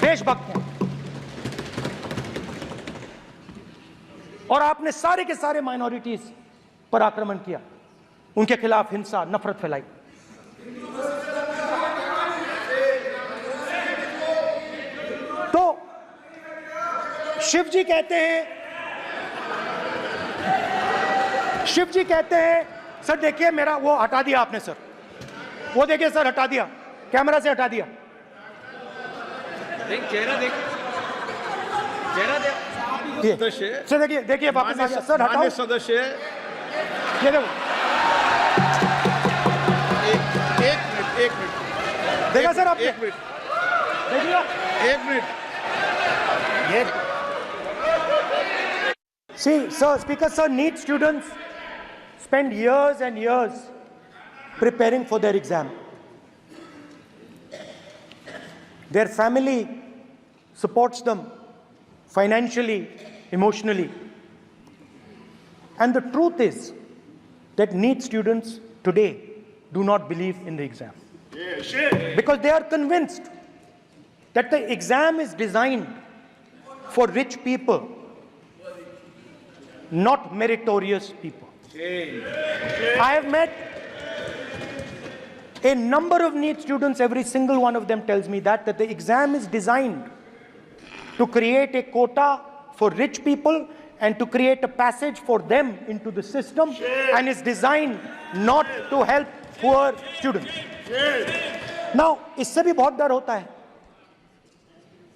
देशभक्त हैं, और आपने सारे के सारे माइनॉरिटीज पर आक्रमण किया, उनके खिलाफ हिंसा, नफरत फैलाई। तो शिव जी कहते हैं सर देखिए मेरा वो हटा दिया आपने सर, वो देखिए सर हटा दिया, कैमरा से हटा दिया। चेहरा देखिए, चेहरा सदस्य सर देखिए वापस आ गया सर, हटाओ सदस्य ये देखो, एक मिनट देखा सर आपने, एक मिनट देखिए एक minute See, sir, Speaker, sir, NEET students spend years and years preparing for their exam. Their family supports them financially, emotionally. And the truth is that NEET students today do not believe in the exam. Because they are convinced that the exam is designed for rich people, not meritorious people. I have met a number of NEET students, every single one of them tells me that the exam is designed to create a quota for rich people and to create a passage for them into the system, and is designed not to help poor students. Now, इससे भी बहुत डर होता है,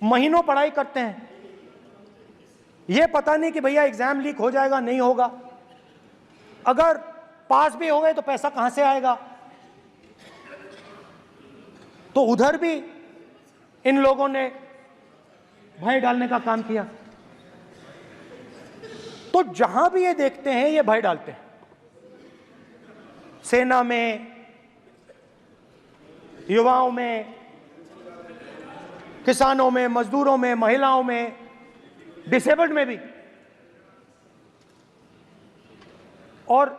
महीनों पढ़ाई करते हैं, ये पता नहीं कि भैया एग्जाम लीक हो जाएगा नहीं होगा, अगर पास भी हो गए तो पैसा कहां से आएगा। तो उधर भी इन लोगों ने भय डालने का काम किया। तो जहां भी ये देखते हैं ये भय डालते हैं, सेना में, युवाओं में, किसानों में, मजदूरों में, महिलाओं में, डिसेबल्ड में भी। और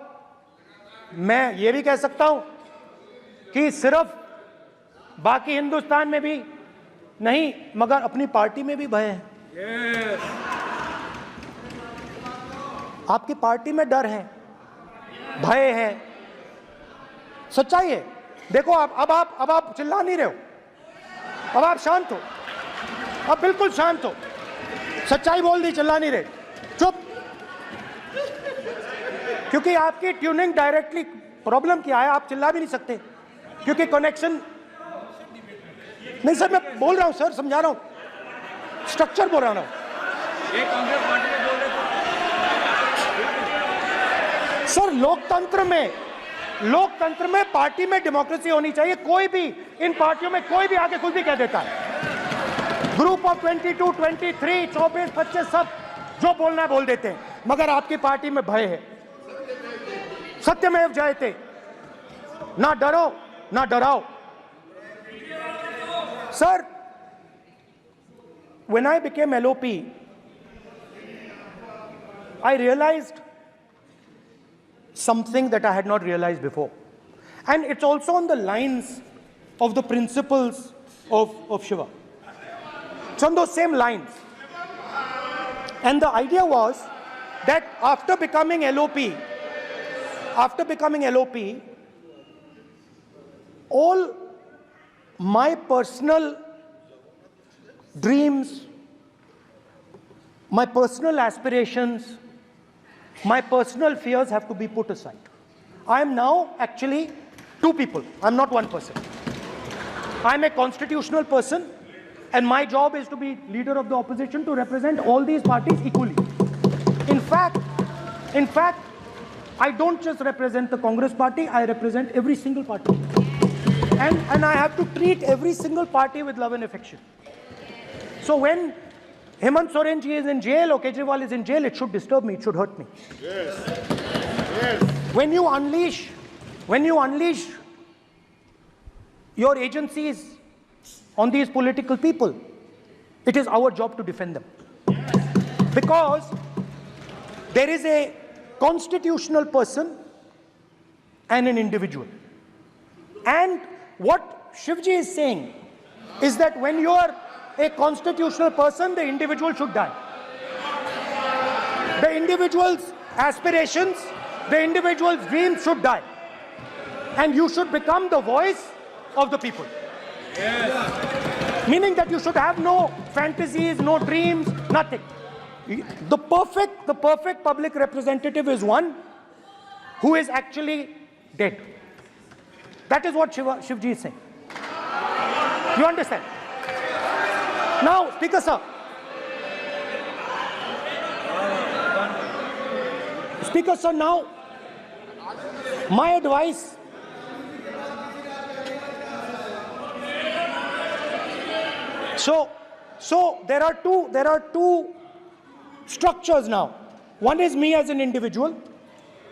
मैं ये भी कह सकता हूं कि सिर्फ बाकी हिंदुस्तान में भी नहीं मगर अपनी पार्टी में भी भय है। आपकी पार्टी में डर है, भय है, सच्चाई है। देखो अब आप चिल्ला नहीं रहे हो, अब आप शांत हो, अब बिल्कुल शांत हो, सच्चाई बोल दी, चिल्ला नहीं रहे, चुप। क्योंकि आपकी ट्यूनिंग डायरेक्टली, प्रॉब्लम क्या है, आप चिल्ला भी नहीं सकते क्योंकि कनेक्शन नहीं। सर मैं बोल रहा हूं सर, समझा रहा हूं, स्ट्रक्चर बोल रहा हूं। ये कांग्रेस पार्टी में बोल रहे थे सर लोकतंत्र में पार्टी में डेमोक्रेसी होनी चाहिए। कोई भी इन पार्टियों में कोई भी आके कुछ भी कह देता है, ग्रुप ऑफ 22, 23, 24, 25 सब जो बोलना है बोल देते हैं, मगर आपकी पार्टी में भय है। सत्यमेव जयते, ना डरो ना डराओ। Sir, when I became LOP, I realized something that I had not realized before. And it's also on the lines of the principles of Shiva. It's on those same lines. And the idea was that after becoming LOP, all my personal dreams, my personal aspirations, my personal fears have to be put aside. I am now actually two people. I'm not one person. I'm a constitutional person, and my job is to be leader of the opposition, to represent all these parties equally. In fact, I don't just represent the Congress party, I represent every single party. And I have to treat every single party with love and affection. So when Hemant Soren ji is in jail or Kejriwal is in jail, it should disturb me, it should hurt me. Yes. When you unleash your agencies on these political people, it is our job to defend them. Because there is a constitutional person and an individual. And what Shivji is saying is that when you are a constitutional person, the individual should die. The individual's aspirations, the individual's dreams should die. And you should become the voice of the people. Yes. Meaning that you should have no fantasies, no dreams, nothing. The perfect public representative is one who is actually dead. That is what Shivji is saying. You understand? Now, Speaker sir. Speaker sir, now, my advice. So there are two structures now. One is me as an individual,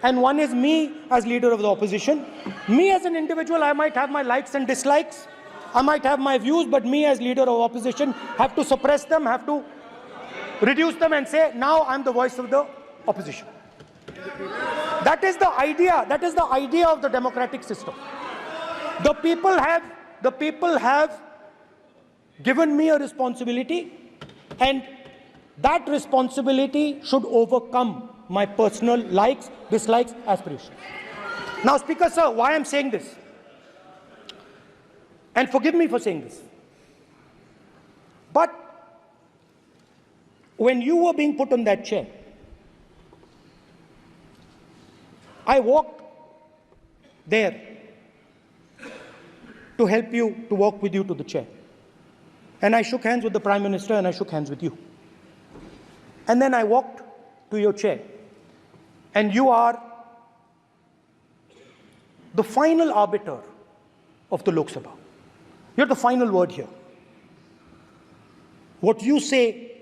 and one is me as leader of the opposition. Me as an individual, I might have my likes and dislikes. I might have my views, but me as leader of opposition have to suppress them, have to reduce them and say, now I'm the voice of the opposition. That is the idea. That is the idea of the democratic system. The people have given me a responsibility, and that responsibility should overcome my personal likes, dislikes, aspirations. Now, Speaker sir, why I'm saying this? And forgive me for saying this. But when you were being put on that chair, I walked there to help you, to walk with you to the chair. And I shook hands with the Prime Minister and I shook hands with you. And then I walked to your chair. And you are the final arbiter of the Lok Sabha. You're the final word here. What you say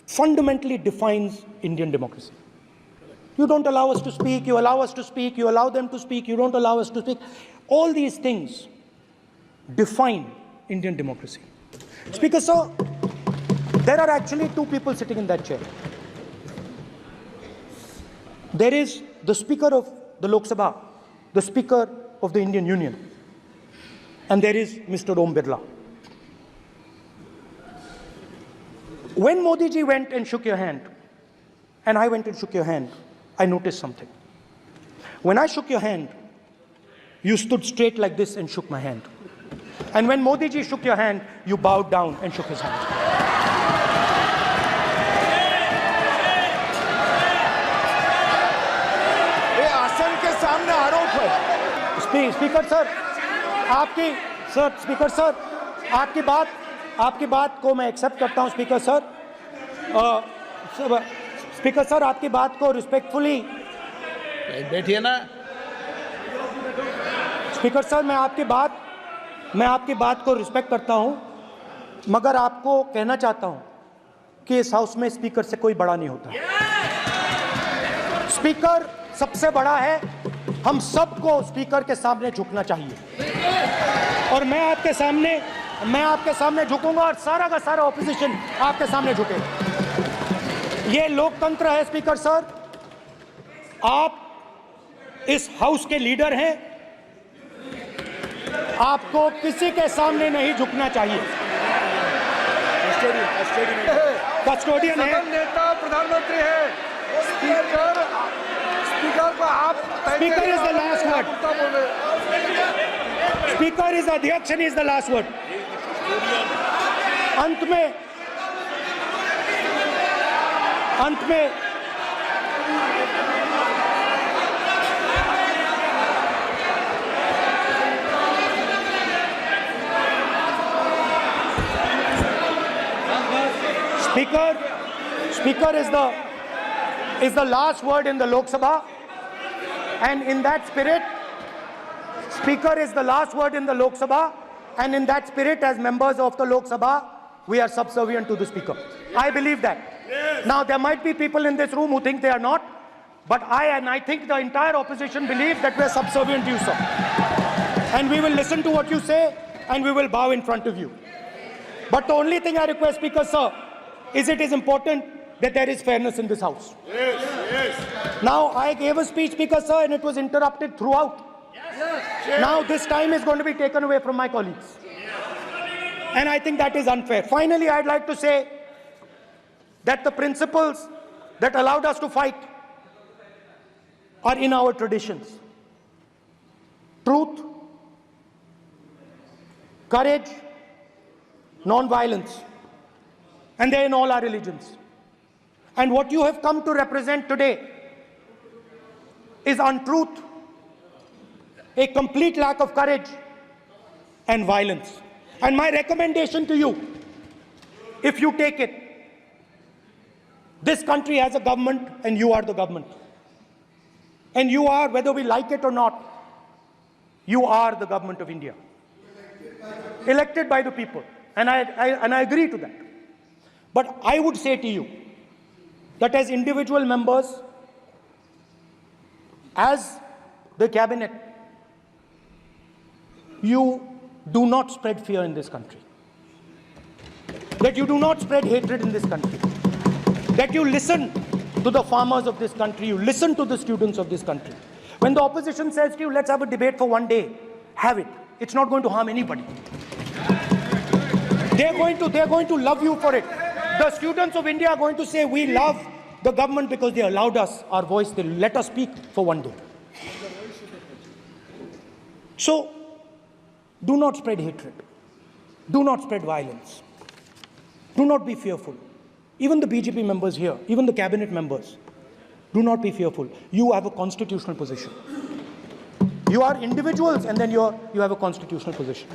fundamentally defines Indian democracy. You don't allow us to speak, you allow us to speak, you allow them to speak, you don't allow us to speak. All these things define Indian democracy. Speaker sir, there are actually two people sitting in that chair. There is the Speaker of the Lok Sabha, the Speaker of the Indian Union, and there is Mr. Om Birla. When Modi ji went and shook your hand, and I went and shook your hand, I noticed something. When I shook your hand, you stood straight like this and shook my hand. And when Modi ji shook your hand, you bowed down and shook his hand. ये आसन के सामने आरोप है। Speaker sir, आपकी बात को मैं एक्सेप्ट करता हूं स्पीकर सर। स्पीकर सर, आपकी बात को रिस्पेक्टफुली बैठिए ना। स्पीकर सर, मैं आपकी बात को रिस्पेक्ट करता हूं, मगर आपको कहना चाहता हूं कि इस हाउस में स्पीकर से कोई बड़ा नहीं होता। स्पीकर सबसे बड़ा है, हम सबको स्पीकर के सामने झुकना चाहिए। और मैं आपके सामने झुकूंगा और सारा का सारा ऑपोजिशन आपके सामने झुकेगा। ये लोकतंत्र है स्पीकर सर। आप इस हाउस के लीडर हैं, आपको किसी के सामने नहीं झुकना चाहिए। कस्टोडियन है, नेता प्रधानमंत्री है, स्पीकर को आप speaker is the last word. Speaker is अध्यक्ष and is the last word. अंत में Speaker is the last word in the Lok Sabha, and in that spirit, Speaker is the last word in the Lok Sabha, and in that spirit, as members of the Lok Sabha, we are subservient to the Speaker. I believe that. Yes. Now, there might be people in this room who think they are not, but I think the entire opposition believes that we are subservient to you, sir. And we will listen to what you say, and we will bow in front of you. But the only thing I request, Speaker, sir, is it is important that there is fairness in this house. Now, I gave a speech, Speaker, sir, and it was interrupted throughout. Now, this time is going to be taken away from my colleagues. And I think that is unfair. Finally, I'd like to say that the principles that allowed us to fight are in our traditions. Truth, courage, non-violence. And they're in all our religions. And what you have come to represent today is untruth, a complete lack of courage, and violence. And my recommendation to you, if you take it, this country has a government and you are the government. And you are, whether we like it or not, you are the government of India. Elected by the people. And I agree to that. But I would say to you that as individual members, as the cabinet, you do not spread fear in this country. That you do not spread hatred in this country. That you listen to the farmers of this country, you listen to the students of this country. When the opposition says to you, let's have a debate for one day, have it. It's not going to harm anybody. They're going to love you for it. The students of India are going to say, we love the government because they allowed us our voice, they let us speak for one day. So, do not spread hatred. Do not spread violence. Do not be fearful. Even the BJP members here, even the cabinet members, do not be fearful. You have a constitutional position. You are individuals and then you have a constitutional position.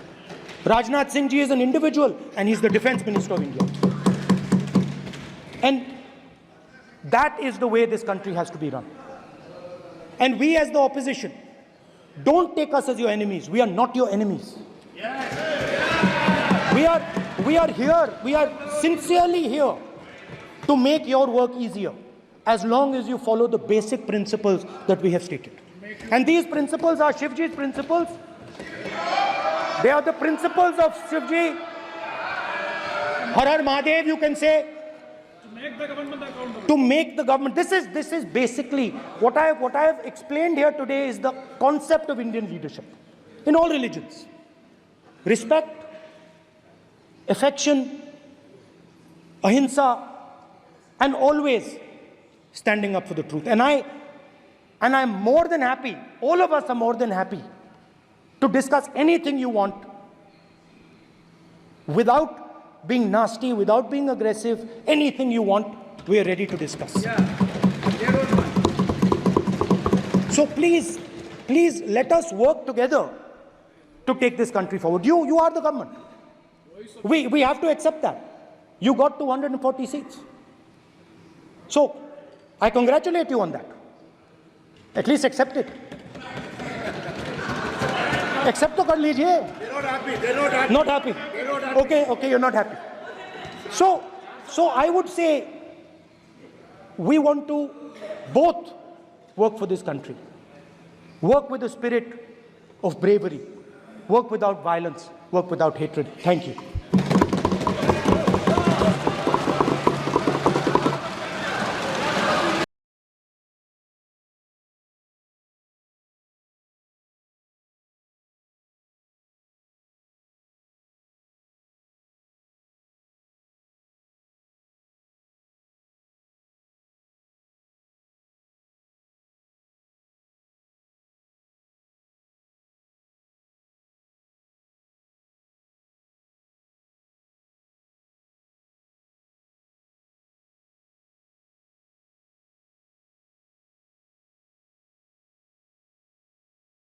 Rajnath Singh ji is an individual and he's the Defense Minister of India. And that is the way this country has to be run. And we as the opposition, don't take us as your enemies. We are not your enemies. We are here, we are sincerely here to make your work easier as long as you follow the basic principles that we have stated. And these principles are Shivji's principles. They are the principles of Shivji. Har Har Mahadev, you can say. To make the government. This is basically what I have explained here today is the concept of Indian leadership in all religions. Respect, affection, ahimsa, and always standing up for the truth. And I'm more than happy, all of us are more than happy to discuss anything you want without being nasty, without being aggressive, anything you want, we are ready to discuss. So please let us work together to take this country forward. You are the government. We have to accept that. You got 240 seats. So I congratulate you on that. At least accept it. Accept to kar lijiye. They're not happy. Not happy. Okay, you're not happy. So I would say we want to both work for this country. Work with the spirit of bravery. Work without violence. Work without hatred. Thank you.